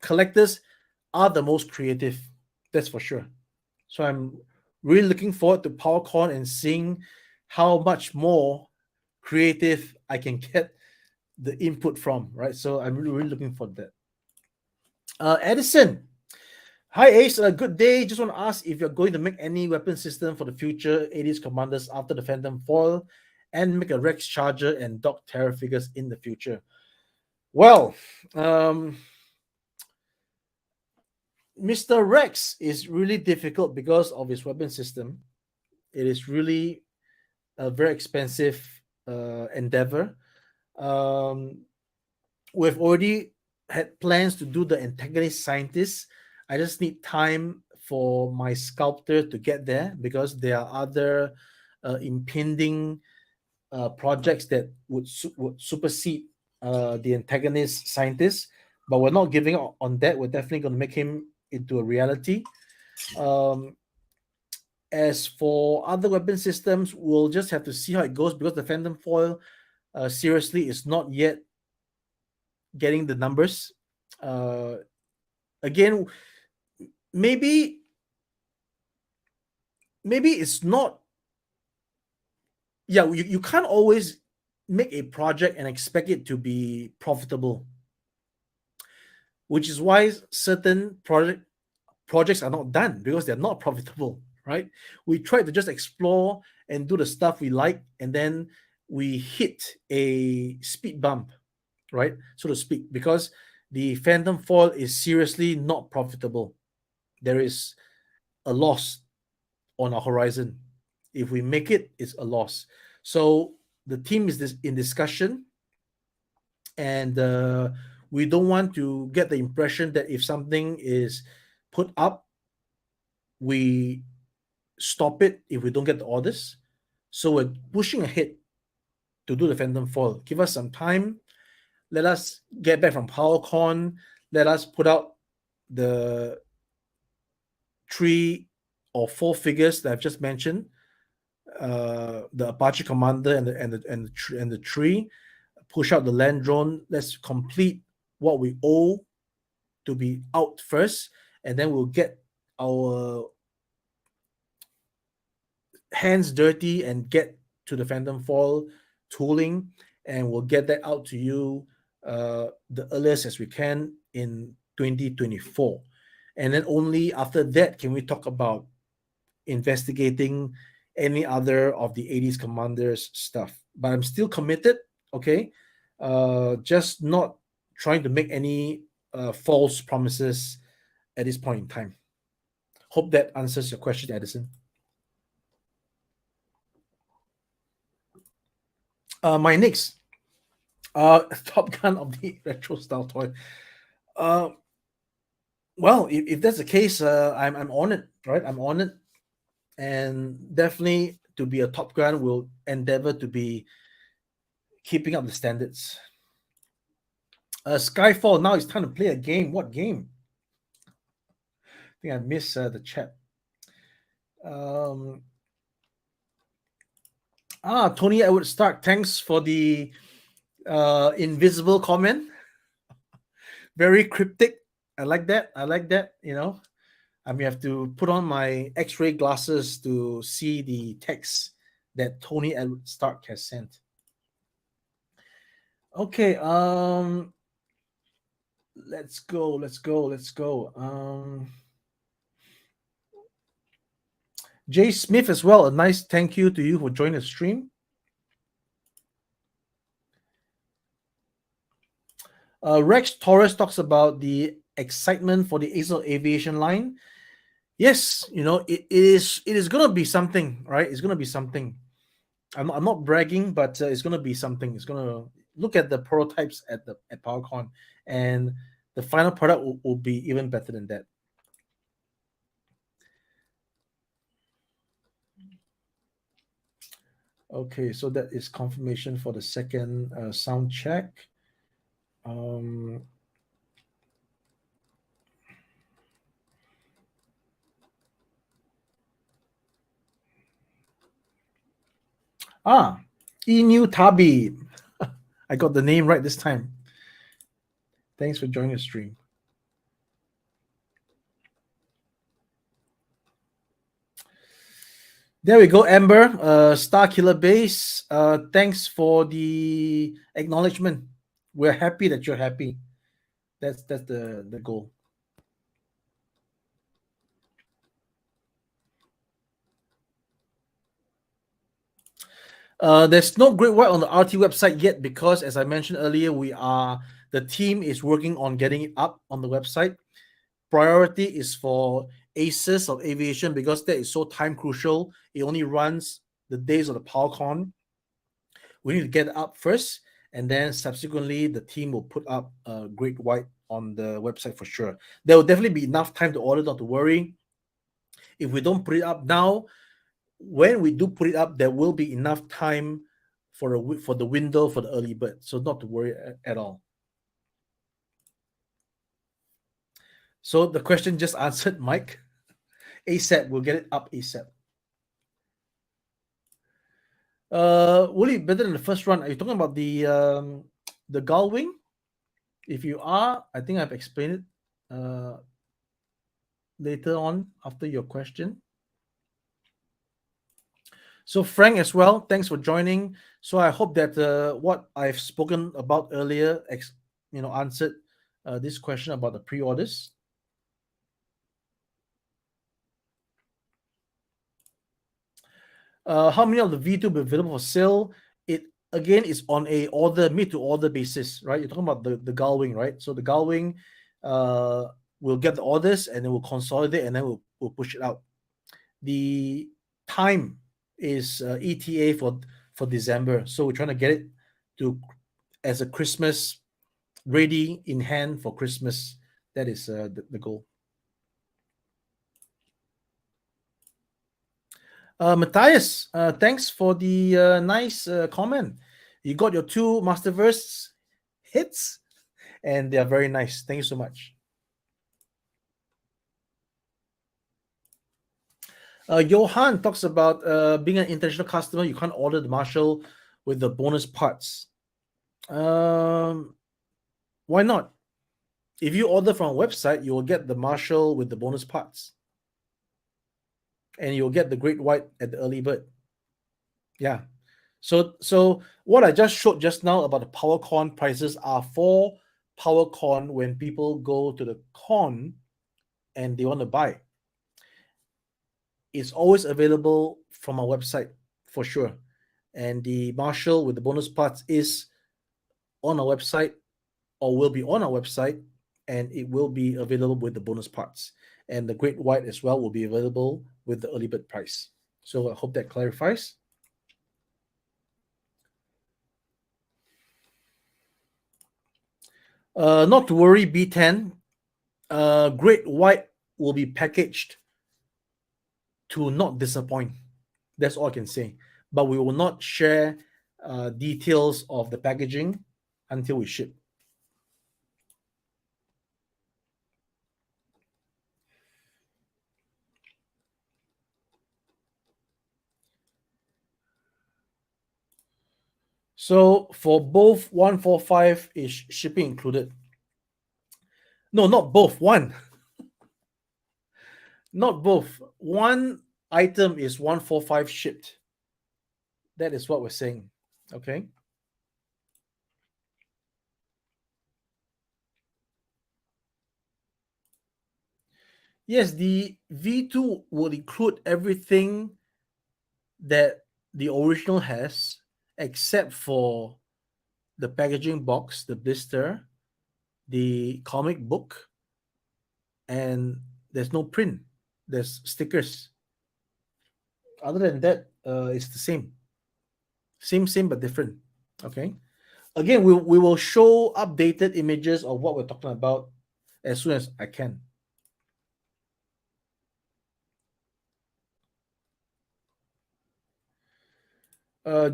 Collectors are the most creative. That's for sure. So I'm really looking forward to PowerCon and seeing how much more creative I can get the input from. Right. So I'm really, really looking for that. Edison, Hi Ace, good day. Just want to ask if you're going to make any weapon system for the future 80s commanders after the Phantom foil, and make a Rex Charger and Doc Terror figures in the future. Well, um, Mr. Rex is really difficult because of his weapon system. It is really a very expensive endeavor. Um, we've already had plans to do the antagonist scientist. I just need time for my sculptor to get there because there are other impending projects that would supersede the antagonist scientist. But we're not giving up on that. We're definitely going to make him into a reality. Um, as for other weapon systems, we'll just have to see how it goes because the Phantom Foil, seriously, is not yet getting the numbers. Uh, again, maybe it's not. Yeah, you can't always make a project and expect it to be profitable, which is why certain projects are not done because they're not profitable, right? We try to just explore and do the stuff we like, and then we hit a speed bump, right, so to speak, because the Phantom Foil is seriously not profitable. There is a loss on our horizon. If we make it, it's a loss. So the team is in discussion, and we don't want to get the impression that if something is put up, we stop it if we don't get the orders. So we're pushing ahead to do the Phantom Foil. Give us some time. Let us get back from Powercon. Let us put out the 3 or 4 figures that I've just mentioned, the Apache Commander and the tree. Push out the land drone. Let's complete what we owe to be out first, and then we'll get our hands dirty and get to the Phantom Foil tooling, and we'll get that out to you the earliest as we can in 2024. And then only after that can we talk about investigating any other of the 80s commanders stuff. But I'm still committed, okay? Just not trying to make any false promises at this point in time. Hope that answers your question, Edison. My next Top Gun of the retro style toy. Uh, well, if that's the case, I'm on it, right? I'm on it, and definitely to be a Top Gun will endeavor to be keeping up the standards. Skyfall. Now it's time to play a game. What game? I think I missed the chat. Um, Tony Edward Stark. Thanks for the invisible comment. Very cryptic. I like that. I like that. I may have to put on my X-ray glasses to see the text that Tony Edward Stark has sent. Okay. Let's go. Let's go. Let's go. Jay Smith as well. A nice thank you to you for joining the stream. Rex Torres talks about the excitement for the Ace of Aviation line. Yes, it is gonna be something, right? It's gonna be something. I'm not bragging, but it's gonna be something. It's gonna look at the prototypes at PowerCon, and the final product will be even better than that. Okay, so that is confirmation for the second sound check. Um, Inu Tabi. I got the name right this time. Thanks for joining the stream. There we go, Amber. Star Killer Base. Thanks for the acknowledgement. We're happy that you're happy. That's the goal. There's no Great White on the RT website yet because, as I mentioned earlier, the team is working on getting it up on the website. Priority is for Aces of Aviation because that is so time crucial. It only runs the days of the Powercon. We need to get it up first, and then subsequently the team will put up Great White on the website for sure. There will definitely be enough time to order, not to worry. If we don't put it up now, when we do put it up, there will be enough time for the window for the early bird. So not to worry at all. So the question just answered, Mike. ASAP, we'll get it up ASAP. Will it be better than the first run? Are you talking about the Gull Wing? If you are, I think I've explained it later on after your question. So Frank as well, thanks for joining. So I hope that what I've spoken about earlier, answered this question about the pre-orders. How many of the V2 will be available for sale? It again is on a mid to order basis, right? You're talking about the Gull Wing, right? So the Gull Wing, we'll get the orders and then we'll consolidate and then we'll push it out. The time is ETA for December, so we're trying to get it to as a Christmas ready in hand for Christmas. That is the goal. Matthias, thanks for the nice comment. You got your 2 Masterverse hits, and they are very nice. Thank you so much. Johan talks about being an international customer, you can't order the Marshall with the bonus parts. Why not? If you order from a website, you will get the Marshall with the bonus parts. And you'll get the Great White at the early bird. Yeah. So what I just showed just now about the PowerCon prices are for PowerCon when people go to the con and they want to buy. It's always available from our website for sure. And the Marshall with the bonus parts is on our website or will be on our website, and it will be available with the bonus parts. And the Great White as well will be available with the early bird price. So I hope that clarifies. Not to worry, B10. Great White will be packaged to not disappoint. That's all I can say. But we will not share details of the packaging until we ship. So for both 145 is shipping included. No, not both. One. Not both. One item is 145 shipped. That is what we're saying. Okay. Yes, the V2 will include everything that the original has, except for the packaging box, the blister, the comic book, and there's no print. There's stickers. Other than that, it's the same. Same, but different. Okay. Again, we will show updated images of what we're talking about as soon as I can.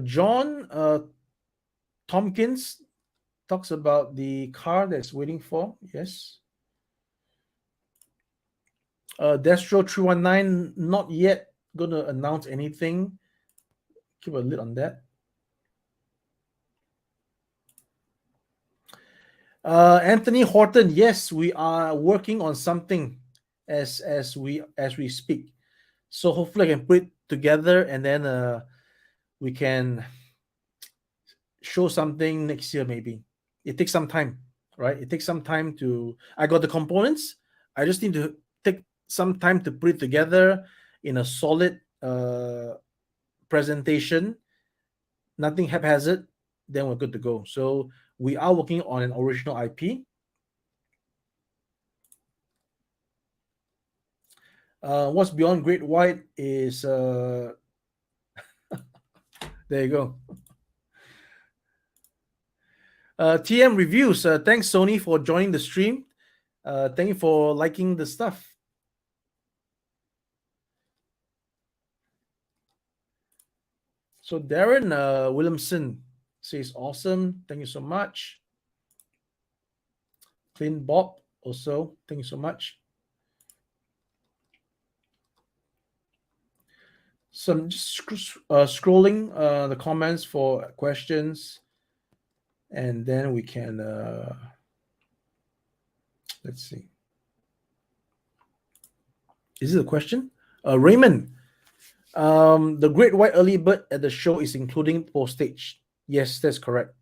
John Tompkins talks about the car that's waiting for. Yes. Destro 319 not yet gonna announce anything. Keep a lid on that. Anthony Horton, yes, we are working on something as we speak. So hopefully I can put it together and then we can show something next year maybe. It takes some time, right? It takes some time to. I got the components. I just need to take some time to put it together in a solid presentation nothing haphazard, then we're good to go. So we are working on an original IP. What's beyond Great White is there you go. TM reviews. Thanks Sony for joining the stream. Thank you for liking the stuff. So Darren Williamson says awesome. Thank you so much. Clint Bob also. Thank you so much. So I'm just scrolling the comments for questions, and then we can let's see. Is it a question? Raymond, the Great White Early Bird at the show is including postage. Yes, that's correct.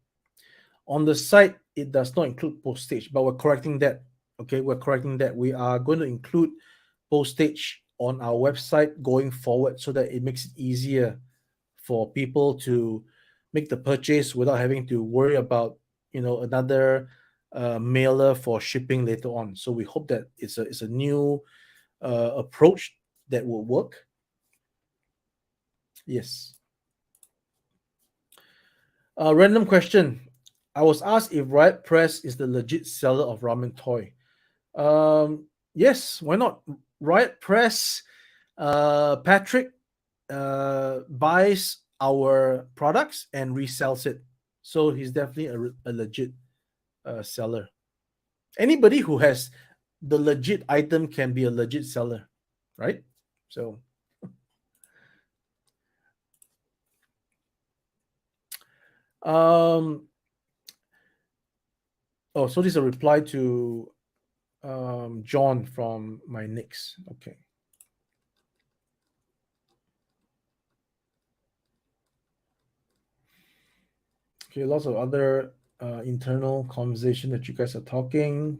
On the site, it does not include postage, but we're correcting that. Okay, we're correcting that. We are going to include postage on our website going forward so that it makes it easier for people to make the purchase without having to worry about another mailer for shipping later on. So we hope that it's a new approach that will work. Yes. Random question. I was asked if Riot Press is the legit seller of Ramen Toy. Yes, why not? Riot Press, Patrick buys our products and resells it. So he's definitely a legit seller. Anybody who has the legit item can be a legit seller, right? So so this is a reply to John from my Knicks. Okay. Okay, lots of other internal conversation that you guys are talking.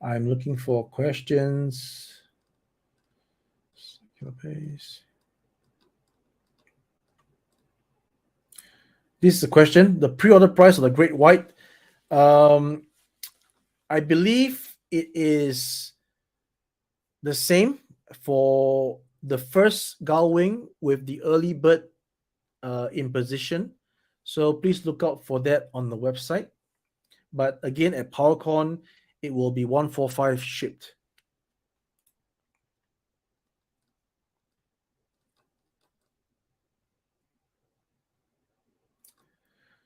I'm looking for questions. This is a question. The pre-order price of the Great White. I believe it is the same for the first Gull Wing with the early bird in position. So please look out for that on the website. But again, at Powercon, it will be 145 shipped.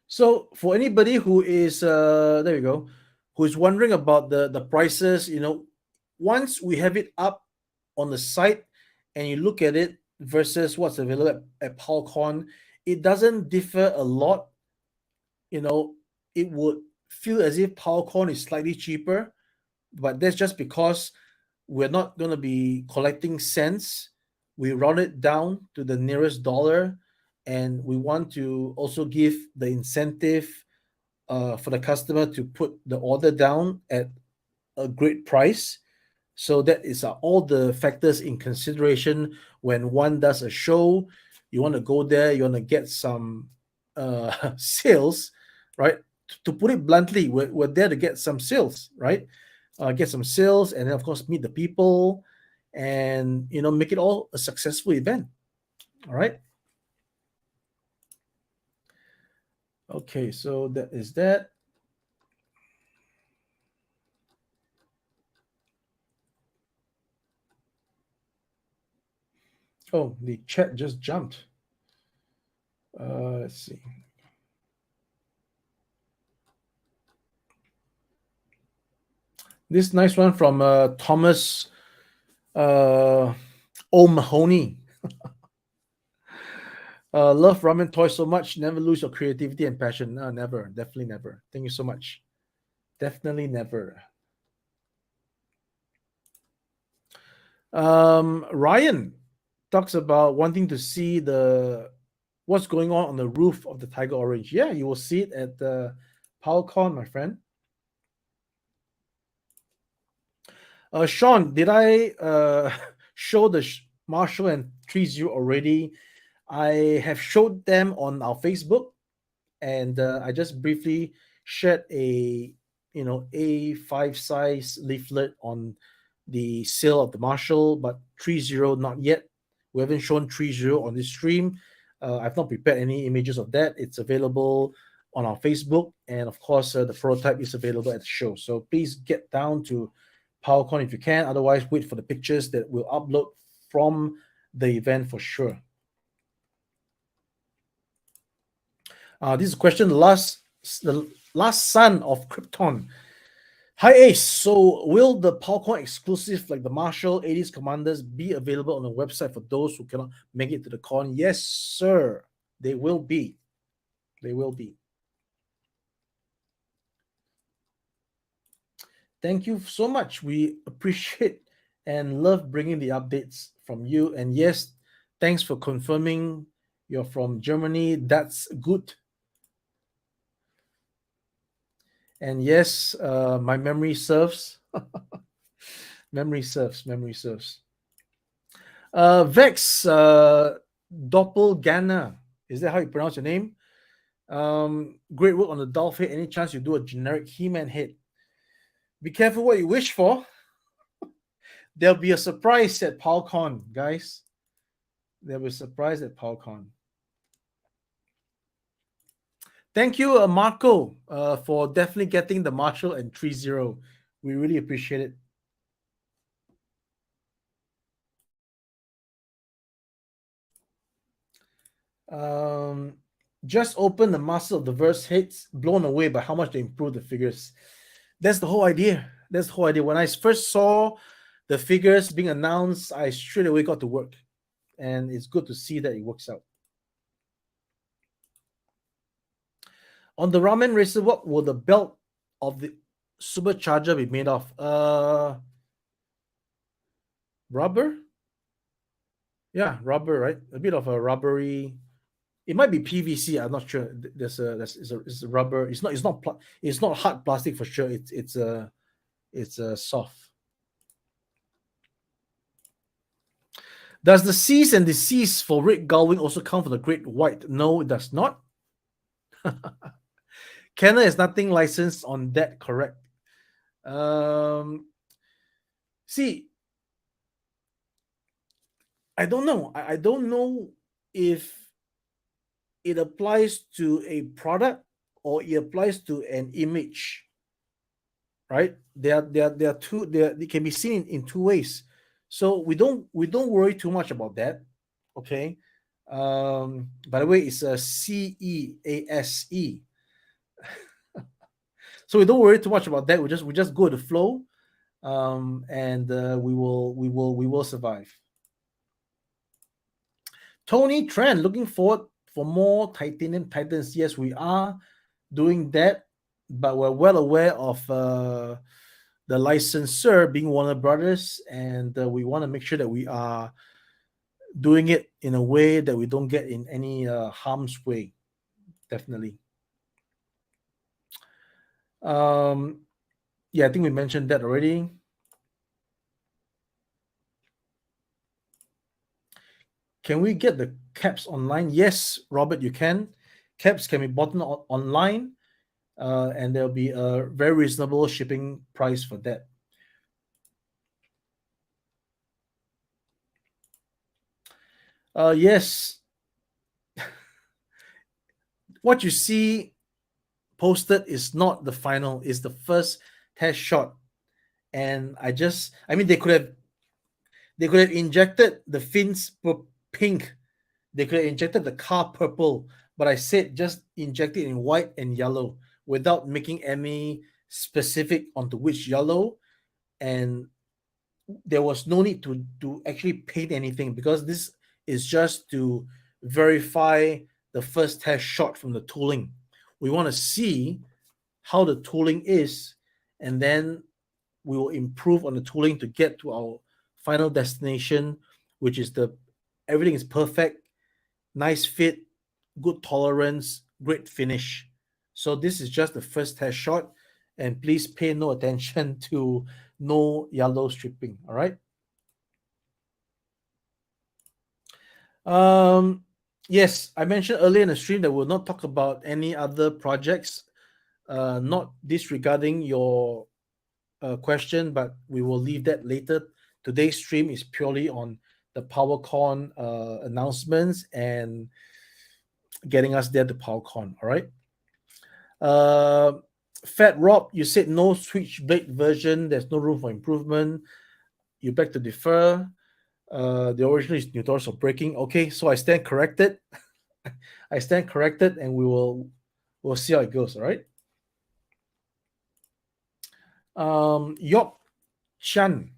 So for anybody who is there you go, who is wondering about the prices, once we have it up on the site and you look at it versus what's available at Powercon, it doesn't differ a lot. It would feel as if Powercon is slightly cheaper, but that's just because we're not going to be collecting cents. We round it down to the nearest dollar, and we want to also give the incentive for the customer to put the order down at a great price. So that is all the factors in consideration when one does a show. You want to go there, you want to get some sales, right? To put it bluntly, we're there to get some sales, right? Get some sales, and then of course meet the people, and make it all a successful event. All right. Okay, so that is that. Oh, the chat just jumped. Let's see. This nice one from Thomas O'Mahony. Love Ramen Toy so much. Never lose your creativity and passion. No, never. Definitely never. Thank you so much. Definitely never. Ryan talks about wanting to see what's going on the roof of the Tiger Orange. Yeah, you will see it at the Powercon, my friend. Sean, did I show the Marshall and 30 already? I have showed them on our Facebook, and I just briefly shared a A5 size leaflet on the sale of the Marshall, but 30 not yet. We haven't shown 30 on this stream. I've not prepared any images of that. It's available on our Facebook, and of course, the prototype is available at the show. So please get down to Powercon if you can. Otherwise, wait for the pictures that we'll upload from the event for sure. This is a question. The last son of Krypton. Hi Ace. So will the Powercon exclusive like the Marshall 80s Commanders be available on the website for those who cannot make it to the con? Yes, sir. They will be. They will be. Thank you so much. We appreciate and love bringing the updates from you. And yes, thanks for confirming you're from Germany. That's good. And yes, my memory serves. Memory serves. Memory serves. Vex Doppelganger. Is that how you pronounce your name? Great work on the Dolph head. Any chance you do a generic He-Man head? Be careful what you wish for. There'll be a surprise at PowCon, guys. There'll be a surprise at PowCon. Thank you, Marco, for definitely getting the Marshall and 3-0. We really appreciate it. Just open the Master of the Verse heads, blown away by how much they improved the figures. That's the whole idea. That's the whole idea. When I first saw the figures being announced, I straight away got to work. And it's good to see that it works out. On the Ramen Racer, what will the belt of the supercharger be made of? Rubber? Yeah, rubber, right? A bit of a rubbery. It might be PVC. I'm not sure. There's a rubber. It's not hard plastic for sure. It's a soft. Does the cease and desist for Red Gull Wing also count for the Great White? No, it does not. Canon has nothing licensed on that, correct? See, I don't know. I don't know if it applies to a product or it applies to an image, right? They can be seen in two ways. So we don't worry too much about that. Okay. By the way, it's a CEASE. So we don't worry too much about that. We just go with the flow, and we will survive. Tony Trent, looking forward for more Titanium Titans. Yes, we are doing that, but we're well aware of the licensor being Warner Brothers, and we want to make sure that we are doing it in a way that we don't get in any harm's way. Definitely. Yeah, I think we mentioned that already. Can we get the caps online? Yes, Robert, you can. Caps can be bought online, and there'll be a very reasonable shipping price for that. Yes. What you see posted is not the final, is the first test shot. And they could have injected the fins pink. They could have injected the car purple, but I said just inject it in white and yellow without making any specific onto which yellow. And there was no need to actually paint anything, because this is just to verify the first test shot from the tooling. We want to see how the tooling is, and then we will improve on the tooling to get to our final destination, which is everything is perfect, nice fit, good tolerance, great finish. So this is just the first test shot, and please pay no attention to no yellow stripping. All right. Yes, I mentioned earlier in the stream that we'll not talk about any other projects, not disregarding your question, but we will leave that later. Today's stream is purely on the PowerCon announcements and getting us there to PowerCon. All right. Uh, Fat Rob, you said no switchblade version. There's no room for improvement. You beg to defer. The original is notorious for breaking. Okay, so I stand corrected. I stand corrected, and we'll see how it goes. All right. Yop Chan,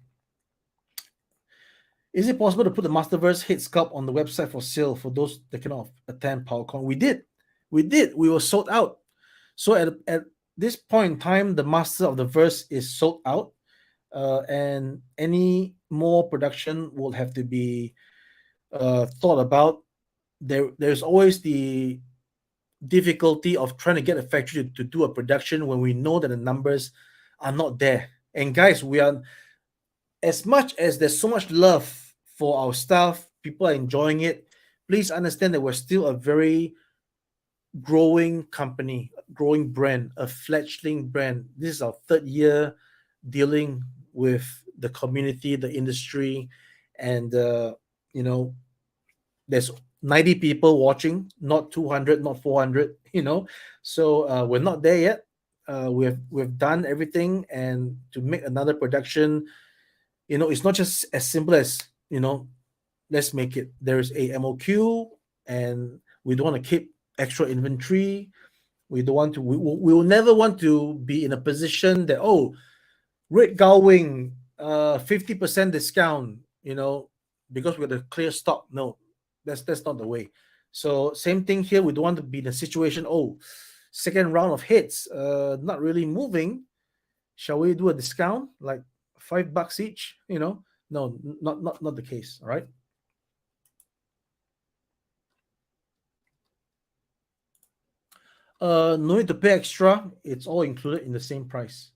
is it possible to put the Masterverse head sculpt on the website for sale for those that cannot attend PowerCon? We did. We were sold out. So at this point in time, the Master of the Verse is sold out, and any more production will have to be thought about. There's always the difficulty of trying to get a factory to do a production when we know that the numbers are not there. And guys, we are, as much as there's so much love for our staff, people are enjoying it. Please understand that we're still a very growing company, growing brand, a fledgling brand. This is our third year dealing with the community, the industry, and you know, there's 90 people watching, not 200, not 400. So we're not there yet. We've done everything, and to make another production, it's not just as simple as let's make it. There is a MOQ, and we don't want to keep extra inventory. We don't want to. We will never want to be in a position that, red Gull Wing, 50% discount. Because we're the clear stock. No, that's not the way. So same thing here. We don't want to be in a situation. Second round of hits, not really moving. Shall we do a discount like $5 each? No, not the case. All right. No need to pay extra. It's all included in the same price.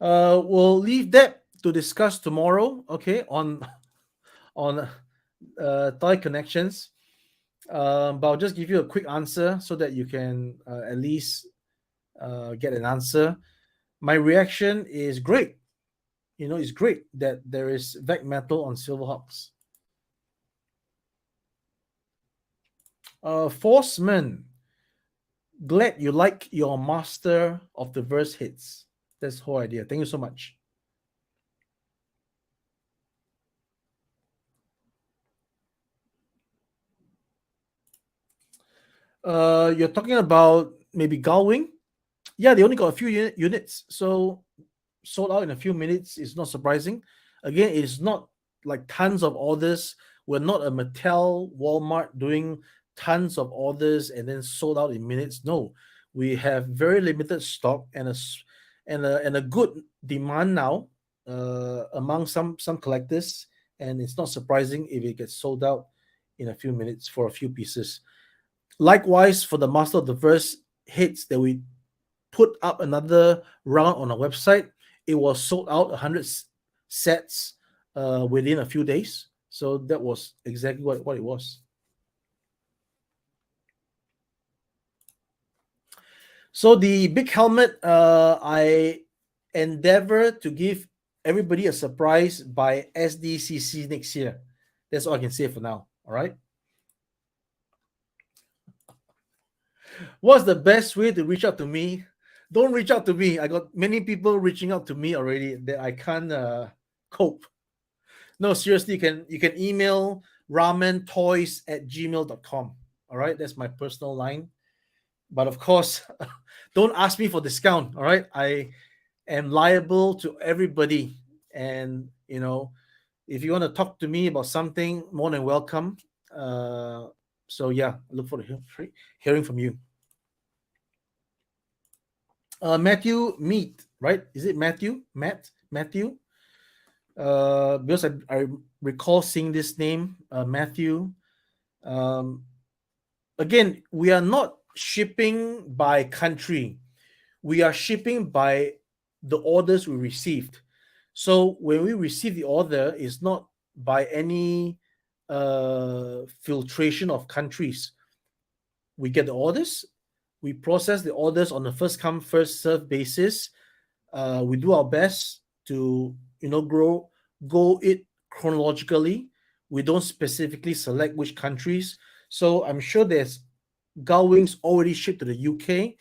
We'll leave that to discuss tomorrow. Okay, on Toy Connections. But I'll just give you a quick answer so that you can at least get an answer. My reaction is great. It's great that there is VEC metal on Silverhawks. Forceman, glad you like your Master of the Verse hits. That's the whole idea. Thank you so much. You're talking about maybe Gull Wing? Yeah, they only got a few units, so sold out in a few minutes is not surprising. Again, it's not like tons of orders. We're not a Mattel, Walmart doing tons of orders and then sold out in minutes. No, we have very limited stock and a good demand now among some collectors, and it's not surprising if it gets sold out in a few minutes for a few pieces. Likewise, for the Master of the Verse hits that we put up another round on our website, it was sold out 100 sets within a few days. So that was exactly what it was. So the big helmet, I endeavor to give everybody a surprise by SDCC next year. That's all I can say for now. All right. What's the best way to reach out to me? Don't reach out to me. I got many people reaching out to me already that I can't cope. No, seriously, you can email ramentoys@gmail.com. All right, that's my personal line. But of course, don't ask me for discount. All right, I am liable to everybody, and if you want to talk to me about something, more than welcome. So yeah, I look forward to hearing from you. Matthew Meat, right? Is it Matthew? Matthew? Because I recall seeing this name, Matthew. Again, we are not shipping by country. We are shipping by the orders we received. So when we receive the order, it's not by any filtration of countries. We get the orders, we process the orders on a first come first serve basis. We do our best to go it chronologically. We don't specifically select which countries. So I'm sure there's Gull Wings already shipped to the UK.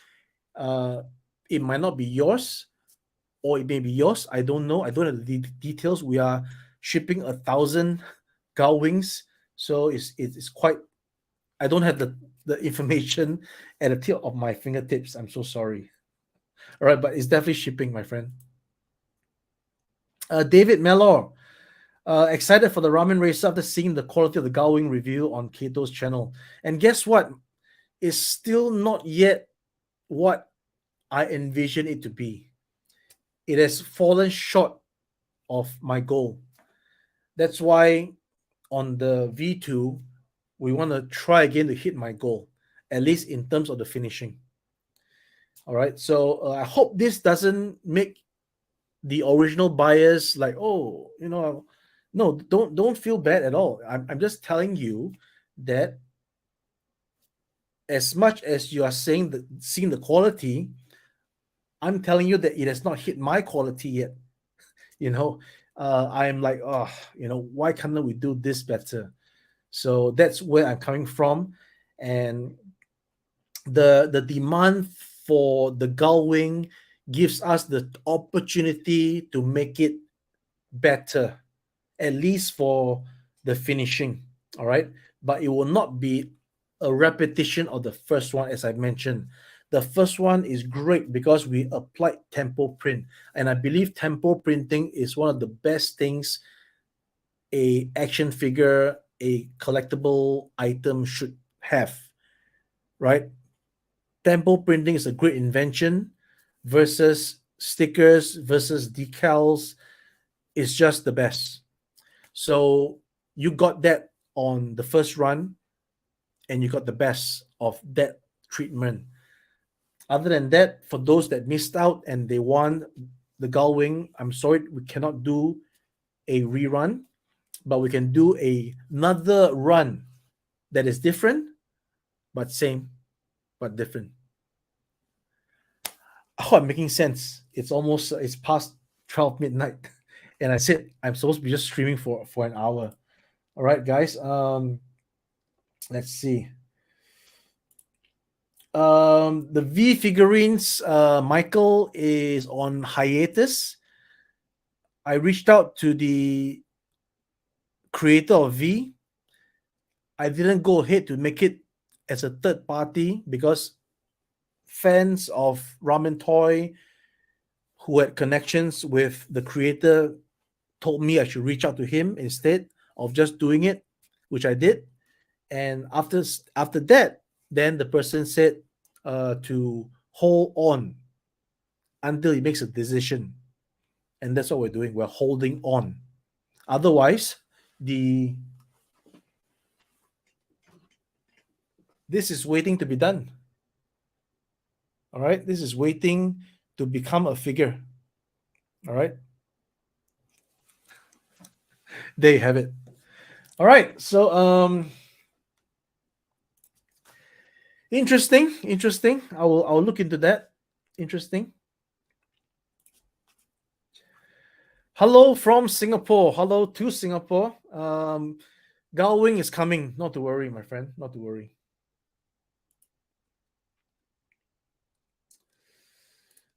Uh, it might not be yours, or it may be yours. I don't know. I don't have the details. We are shipping 1,000 Gull Wings, so it's quite. I don't have the information at the tip of my fingertips. I'm so sorry. All right, but it's definitely shipping, my friend. David Mellor, excited for the Ramen Racer after seeing the quality of the Gull Wing review on Kato's channel. And guess what? It's still not yet what I envision it to be. It has fallen short of my goal. That's why on the V2, we want to try again to hit my goal, at least in terms of the finishing. All right. So I hope this doesn't make the original buyers like, oh, no, don't feel bad at all. I'm just telling you that as much as you are seeing the quality, I'm telling you that it has not hit my quality yet. I'm like, oh, why can't we do this better? So that's where I'm coming from. And the demand for the Gull Wing gives us the opportunity to make it better, at least for the finishing. All right. But it will not be a repetition of the first one, as I mentioned. The first one is great because we applied tempo print. And I believe tempo printing is one of the best things a action figure, a collectible item should have, right? Tempo printing is a great invention versus stickers versus decals. It's just the best. So you got that on the first run, and you got the best of that treatment. Other than that, for those that missed out and they want the Gull Wing, I'm sorry, we cannot do a rerun, but we can do another run that is different, but same, but different. Oh, I'm making sense. It's past 12 midnight. And I said I'm supposed to be just streaming for an hour. All right, guys. Let's see. The V figurines, Michael is on hiatus. I reached out to the creator of V. I didn't go ahead to make it as a third party because fans of Ramen Toy who had connections with the creator told me I should reach out to him instead of just doing it, which I did. And after that, then the person said to hold on until he makes a decision. And that's what we're doing. We're holding on. Otherwise, this is waiting to be done. All right. This is waiting to become a figure. All right. There you have it. All right. So interesting. I'll look into that. Interesting. Hello from Singapore. Hello to Singapore. Gull Wing is coming. Not to worry, my friend. Not to worry.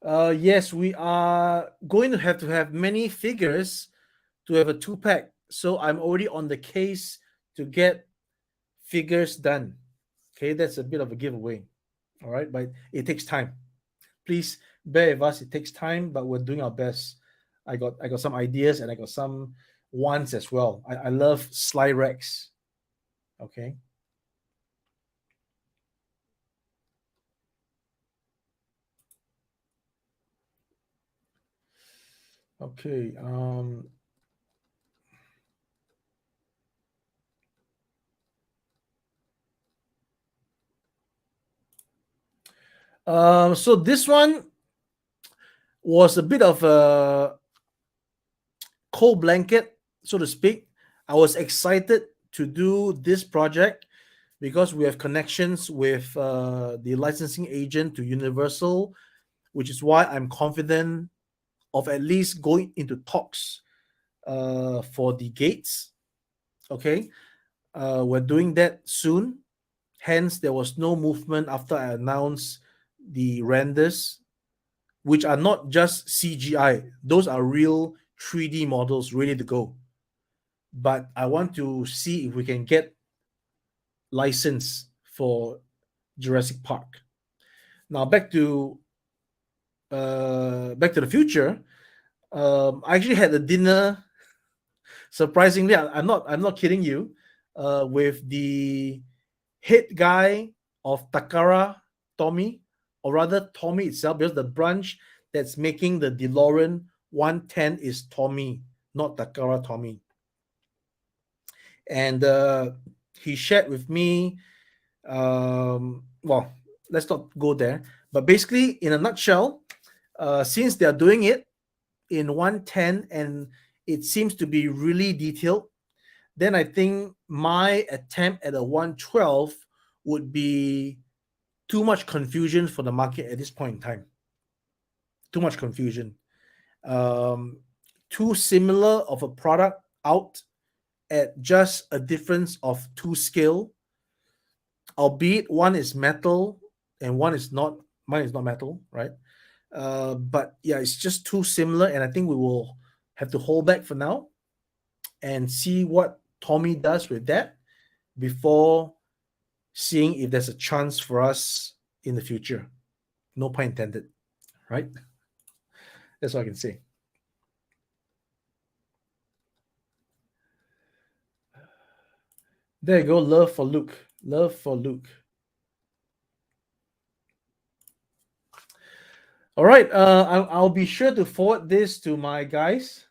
Yes, we are going to have many figures to have a 2-pack. So I'm already on the case to get figures done. Okay, that's a bit of a giveaway. All right, but it takes time. Please bear with us. It takes time, but we're doing our best. I got some ideas and I got some ones as well. I love Sly Rex. Okay. Okay. So this one was a bit of a cold blanket, so to speak. I was excited to do this project because we have connections with the licensing agent to Universal, which is why I'm confident of at least going into talks for the gates. Okay, we're doing that soon. Hence, there was no movement after I announced the renders, which are not just CGI. Those are real 3D models ready to go. But I want to see if we can get license for Jurassic Park. Now back to the future. I actually had a dinner. Surprisingly, I'm not kidding you. With the head guy of Takara Tommy, or rather Tommy itself, because the branch that's making the DeLorean 110 is Tommy, not Takara Tommy. And he shared with me, well, let's not go there. But basically, in a nutshell, since they're doing it in 110 and it seems to be really detailed, then I think my attempt at a 112 would be too much confusion for the market at this point in time. Too much confusion. Um, Too similar of a product out at just a difference of two scale, albeit one is metal and one is not. Mine is not metal, right? But yeah, it's just too similar, and I think we will have to hold back for now and see what Tommy does with that before seeing if there's a chance for us in the future. No pun intended, right? That's all I can say. There you go. Love for Luke. Love for Luke. All right. I'll be sure to forward this to my guys.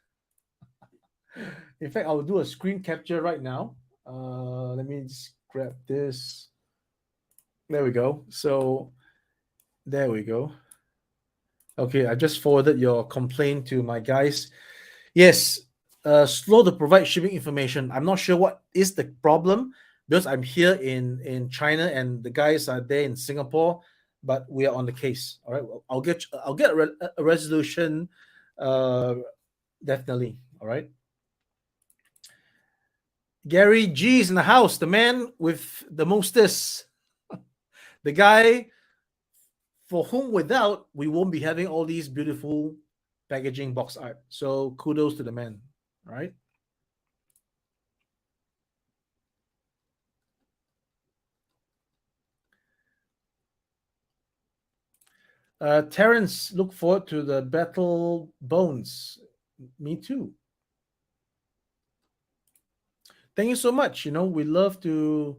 In fact, I'll do a screen capture right now. Let me just grab this. There we go. So there we go. Okay, I just forwarded your complaint to my guys. Yes, slow to provide shipping information. I'm not sure what is the problem because I'm here in China and the guys are there in Singapore, but we are on the case. All right, well, I'll get a resolution, uh, definitely. All right. Gary G is in the house, the man with the mostest, the guy for whom without we won't be having all these beautiful packaging box art. So kudos to the man. All right. Terrence, look forward to the battle bones. Me too. Thank you so much. We love to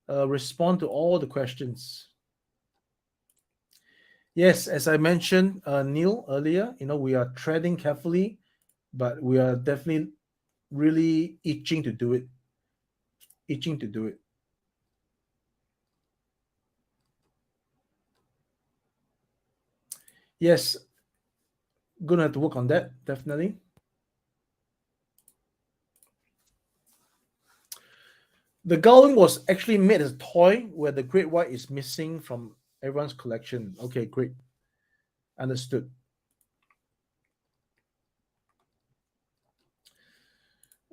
respond to all the questions. Yes, as I mentioned, Neil earlier, we are treading carefully, but we are definitely really itching to do it. Itching to do it. Yes, gonna have to work on that, definitely. The Gull Wing was actually made as a toy where the great white is missing from everyone's collection. Okay, great. Understood.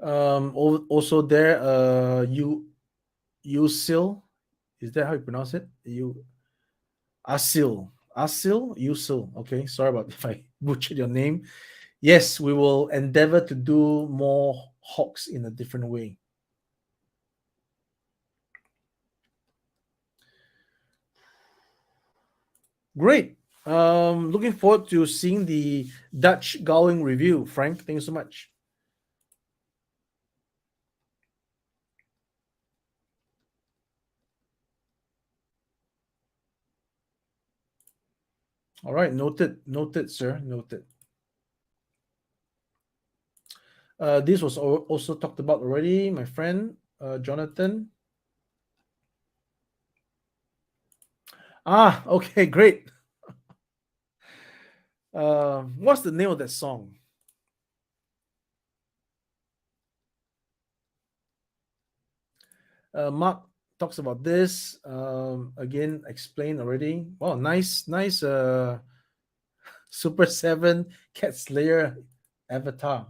Also there, Usil, is that how you pronounce it? Usil. Okay, sorry about if I butchered your name. Yes, we will endeavor to do more hawks in a different way. Great. Looking forward to seeing the Dutch Gull Wing review. Frank, thank you so much. All right, noted, sir, noted. This was also talked about already, my friend Jonathan. Okay, great. What's the name of that song? Mark talks about this. Again, explained already. Wow, nice, nice. Super 7 Cat Slayer avatar.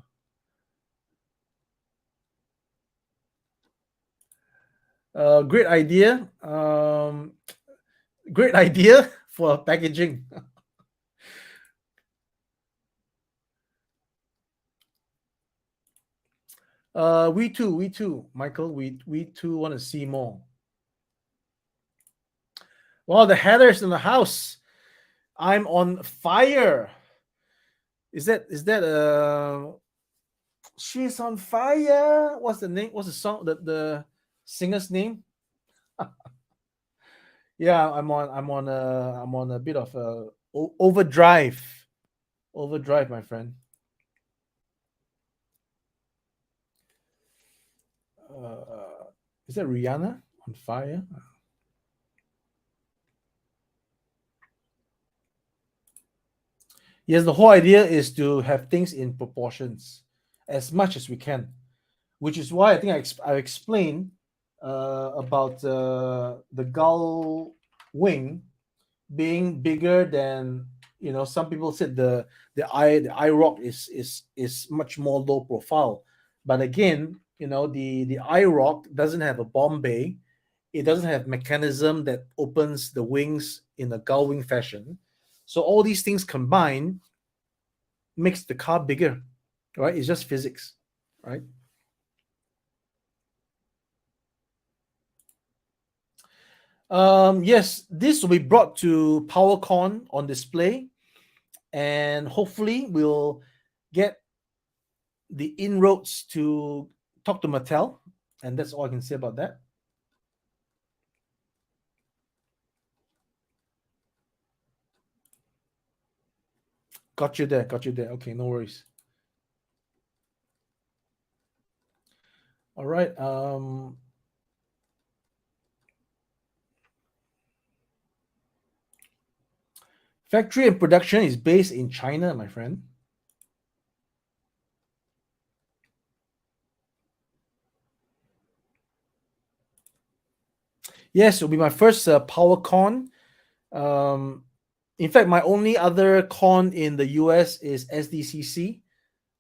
Great idea. Great idea for packaging. We too, Michael. We too want to see more. Wow, the headers in the house. I'm on fire. Is that she's on fire? What's the name? What's the song? The singer's name? Yeah, I'm on a bit of a overdrive. Overdrive, my friend. Is that Rihanna on fire? Yes, the whole idea is to have things in proportions as much as we can, which is why I think I explained about the Gull Wing being bigger than, some people said the eye rock is much more low profile, but again, the eye rock doesn't have a bomb bay. It doesn't have mechanism that opens the wings in a gull wing fashion. So all these things combined makes the car bigger, right? It's just physics, right? Yes, this will be brought to Powercon on display, and hopefully we'll get the inroads to talk to Mattel, and that's all I can say about that. Got you there. Got you there. Okay, no worries. All right. Factory and production is based in China, my friend. Yes, it'll be my first PowerCon. Um, in fact, my only other con in the US is SDCC.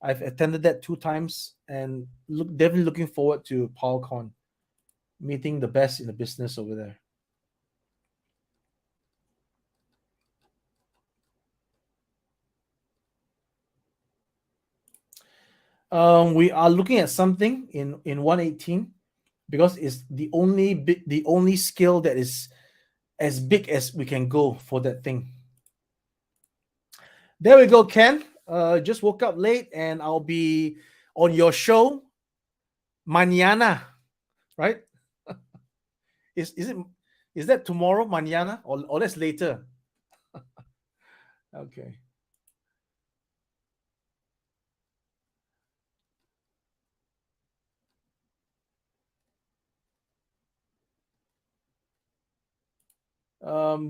I've attended that 2 times and definitely looking forward to PowerCon, meeting the best in the business over there. We are looking at something in 118 because it's the only scale that is as big as we can go for that thing. There we go, Ken. Just woke up late and I'll be on your show mañana, right? Is it is that tomorrow mañana or that's later? Okay.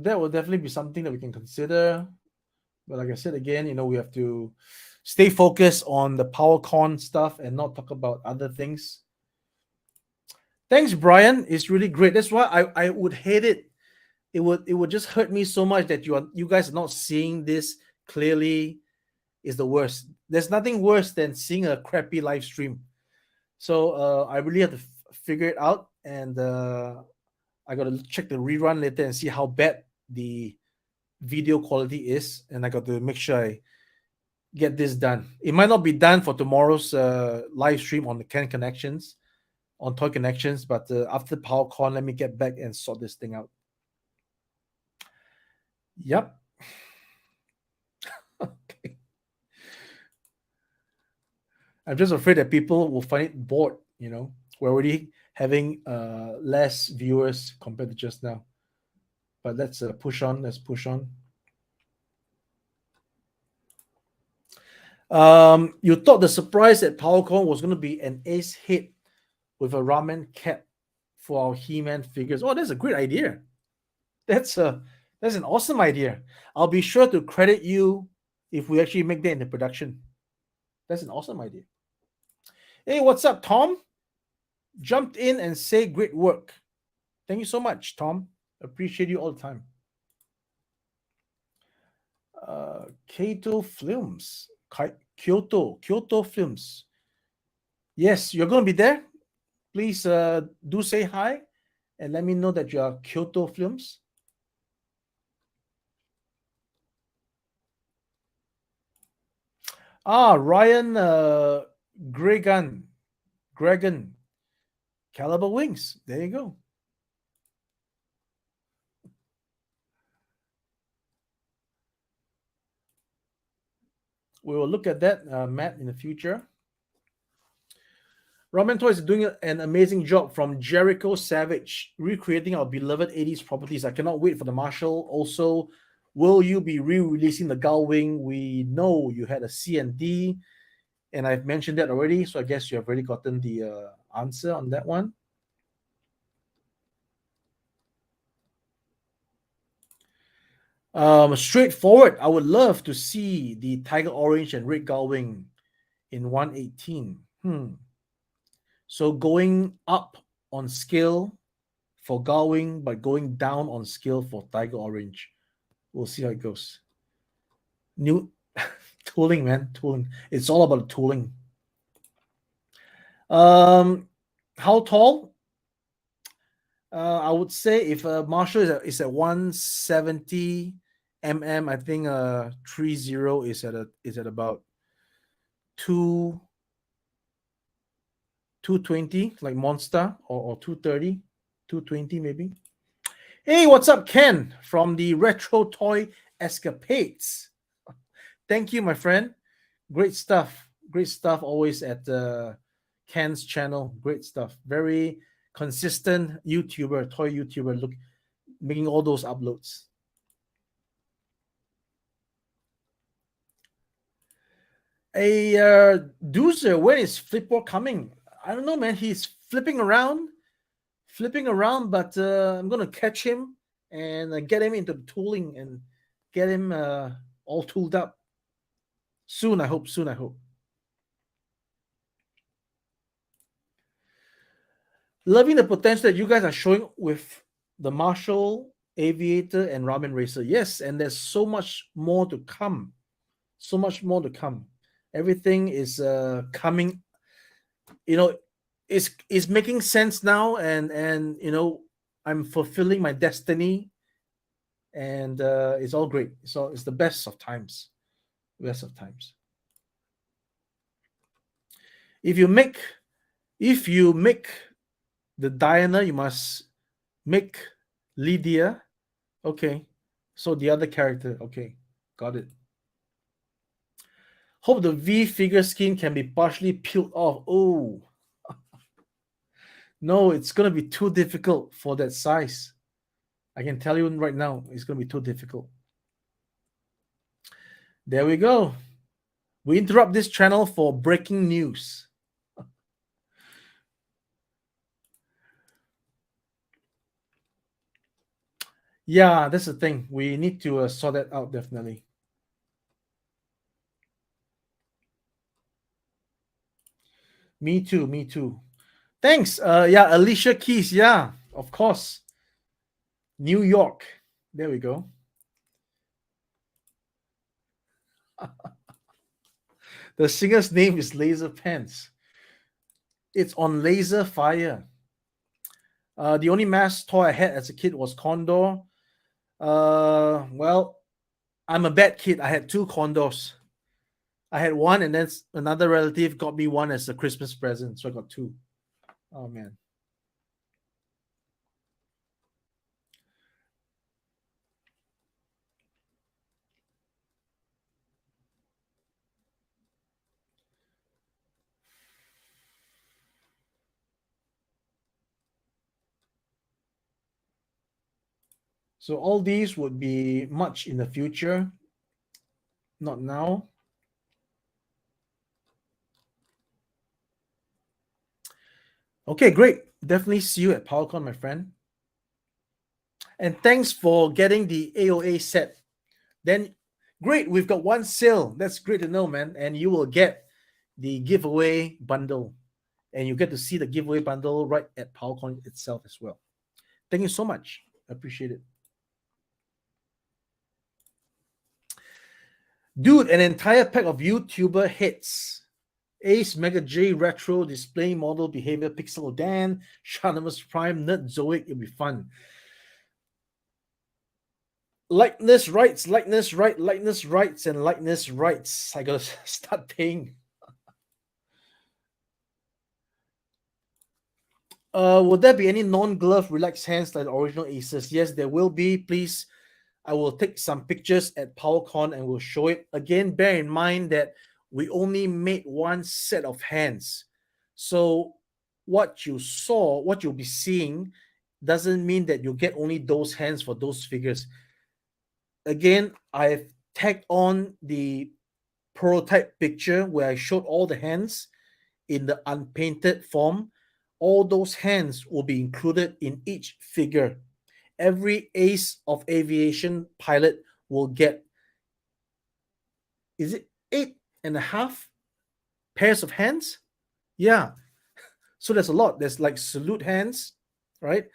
That will definitely be something that we can consider. But like I said again, we have to stay focused on the PowerCon stuff and not talk about other things. Thanks, Brian. It's really great. That's why I would hate it. It would just hurt me so much that you guys are not seeing this clearly. Is the worst. There's nothing worse than seeing a crappy live stream. So I really have to figure it out, and I got to check the rerun later and see how bad the video quality is, and I got to make sure I get this done. It might not be done for tomorrow's live stream on the Ken Connections, on Toy Connections, but after PowerCon, let me get back and sort this thing out. Yep. Okay. I'm just afraid that people will find it bored. We're already having less viewers compared to just now. But let's push on. Let's push on. You thought the surprise at PowerCon was going to be an Ace hit with a ramen cap for our He-Man figures. Oh, that's a great idea. That's an awesome idea. I'll be sure to credit you if we actually make that in the production. That's an awesome idea. Hey, what's up, Tom? jumped in and say great work. Thank you so much, Tom. Appreciate you all the time. Kyoto Films. Kyoto Films. Yes, you're going to be there. Please do say hi and let me know that you are Kyoto Films. Ryan Gregan, Caliber Wings. There you go. We will look at that, Matt, in the future. Ramen Toy is doing an amazing job from Jericho Savage, recreating our beloved 80s properties. I cannot wait for the Marshall. Also, will you be re-releasing the Gull Wing? We know you had a C&D, and I've mentioned that already, so I guess you have already gotten the answer on that one. Straightforward. I would love to see the Tiger Orange and Red Gull Wing in 118. So going up on scale for Gull Wing, but going down on scale for Tiger Orange. We'll see how it goes. New tooling, man, tooling. It's all about tooling. How tall? I would say if Marshall is at 170 I think 30 is at about 220, like Monster, or 230, 220 maybe. Hey, what's up, Ken from the Retro Toy Escapades? Thank you, my friend. Great stuff. Great stuff always at Ken's channel. Great stuff. Very consistent YouTuber, toy YouTuber, making all those uploads. Doozer, when is Flipper coming? I don't know, man. He's flipping around, but I'm gonna catch him and get him into the tooling and get him all tooled up soon. I hope. Loving the potential that you guys are showing with the Marshall, Aviator, and Ramen Racer. Yes, and there's so much more to come. So much more to come. Everything is coming. It's making sense now, and I'm fulfilling my destiny, and it's all great. So it's the best of times. Best of times. If you make the Diana, you must make Lydia. Okay. So the other character. Okay. Got it. Hope the V figure skin can be partially peeled off. Oh. No, it's going to be too difficult for that size. I can tell you right now, it's going to be too difficult. There we go. We interrupt this channel for breaking news. Yeah, that's the thing. We need to sort that out, definitely. Me too. Thanks. Yeah, Alicia Keys. Yeah, of course. New York. There we go. The singer's name is Laser Pants. It's on Laser Fire. The only mask toy I had as a kid was Condor. Well, I'm a bad kid. I had two Condors. I had one, and then another relative got me one as a Christmas present, so I got two. Oh man. So all these would be much in the future, not now. Okay, great. Definitely see you at Powercon, my friend. And thanks for getting the AOA set. Then, great, we've got one sale. That's great to know, man. And you will get the giveaway bundle. and you get to see the giveaway bundle right at Powercon itself as well. Thank you so much. I appreciate it. Dude, an entire pack of YouTuber hits. Ace Mega J Retro Display Model Behavior Pixel Dan, Shanimus Prime, Nerd Zoic. It'll be fun. Likeness rights, likeness right, likeness rights, and likeness rights. I gotta start paying. Will there be any non-glove relaxed hands like the original Aces? Yes, there will be. Please, I will take some pictures at PowerCon and we'll show it. Again, bear in mind that we only made one set of hands. So what you saw, what you'll be seeing, doesn't mean that you'll get only those hands for those figures. Again, I've tagged on the prototype picture where I showed all the hands in the unpainted form. All those hands will be included in each figure. Every Ace of Aviation pilot will get, is it 8.5 pairs of hands? Yeah. So there's a lot. There's like salute hands, right?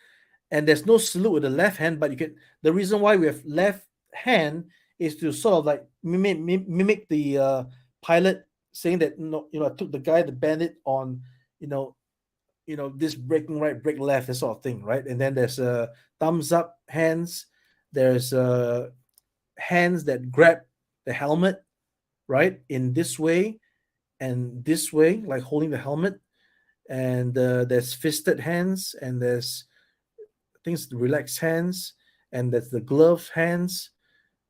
And there's no salute with the left hand, but you can, the reason why we have left hand is to sort of like mimic the pilot saying that, I took the guy, the bandit on, this breaking right, break left, this sort of thing, right? And then there's thumbs up hands. There's hands that grab the helmet, right, in this way and this way, like holding the helmet. And there's fisted hands, and there's things relaxed hands, and there's the glove hands,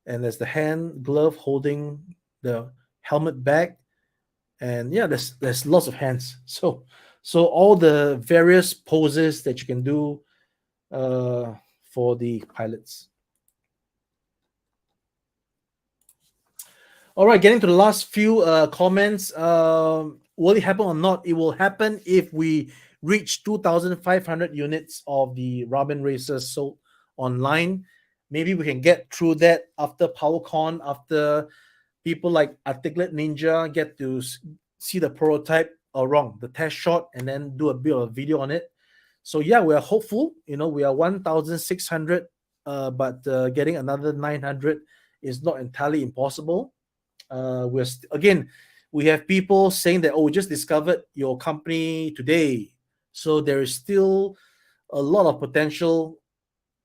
and there's the hand glove holding the helmet back. And yeah, there's lots of hands. So all the various poses that you can do for the pilots. All right, getting to the last few comments. Will it happen or not? It will happen if we reach 2,500 units of the Ramen Racer sold online. Maybe we can get through that after PowerCon, after people like Articulate Ninja get to see the prototype, or wrong, the test shot, and then do a bit of a video on it. So yeah, we are hopeful. We are 1,600, but getting another 900 is not entirely impossible. We have people saying that, we just discovered your company today. So there is still a lot of potential,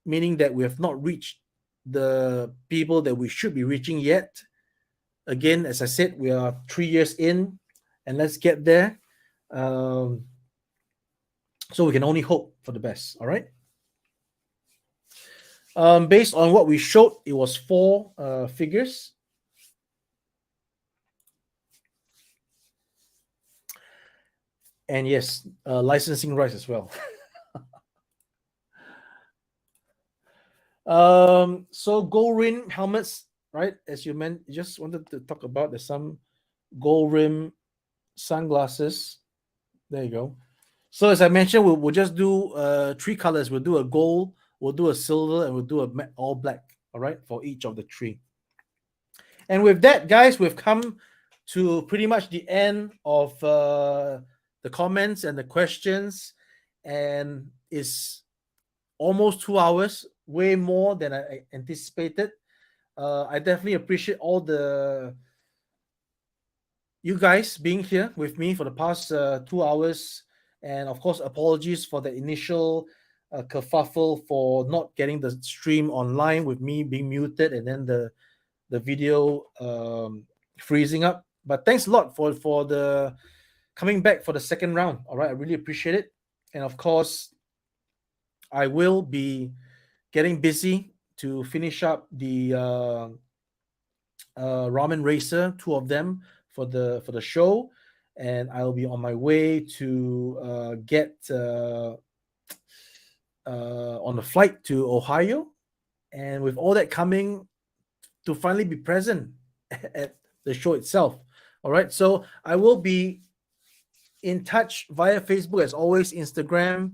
meaning that we have not reached the people that we should be reaching yet. Again, as I said, we are 3 years in, and let's get there. So we can only hope for the best. All right. Based on what we showed, it was 4 figures. And yes, licensing rights as well. So gold rim helmets, right? As you meant, just wanted to talk about, there's some gold rim sunglasses. There you go. So as I mentioned, we'll just do 3 colors. We'll do a gold, we'll do a silver, and we'll do a all black. All right, for each of the 3. And with that, guys, we've come to pretty much the end of the comments and the questions, and it's almost 2 hours, way more than I anticipated. I definitely appreciate all you guys being here with me for the past 2 hours, and of course, apologies for the initial kerfuffle for not getting the stream online with me being muted and then the video freezing up. But thanks a lot for the coming back for the second round. All right, I really appreciate it. And of course, I will be getting busy to finish up the Ramen Racer, 2 of them for the show, and I'll be on my way to get on the flight to Ohio, and with all that coming, to finally be present at the show itself. All right, so I will be in touch via Facebook, as always, Instagram,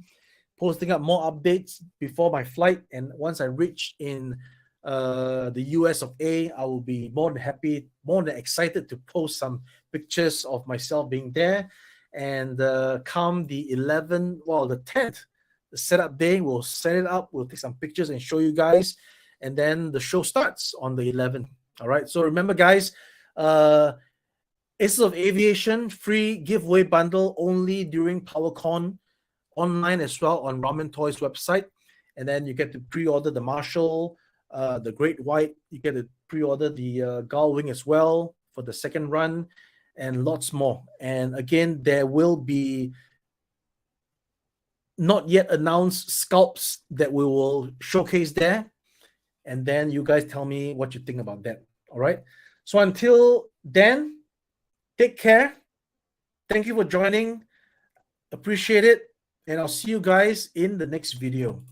posting up more updates before my flight. And once I reach in the US of A, I will be more than happy, more than excited to post some pictures of myself being there. and come the 11th, well, the 10th, the setup day, we'll set it up, we'll take some pictures and show you guys, and then the show starts on the 11th. All right, so remember, guys, Aces of Aviation free giveaway bundle only during Powercon, online as well on Ramen Toy's website. And then you get to pre-order the Marshall, the Great White. You get to pre-order the Gull Wing as well for the second run, and lots more. And again, there will be not yet announced sculpts that we will showcase there. And then you guys tell me what you think about that. All right. So until then, take care. Thank you for joining. Appreciate it. And I'll see you guys in the next video.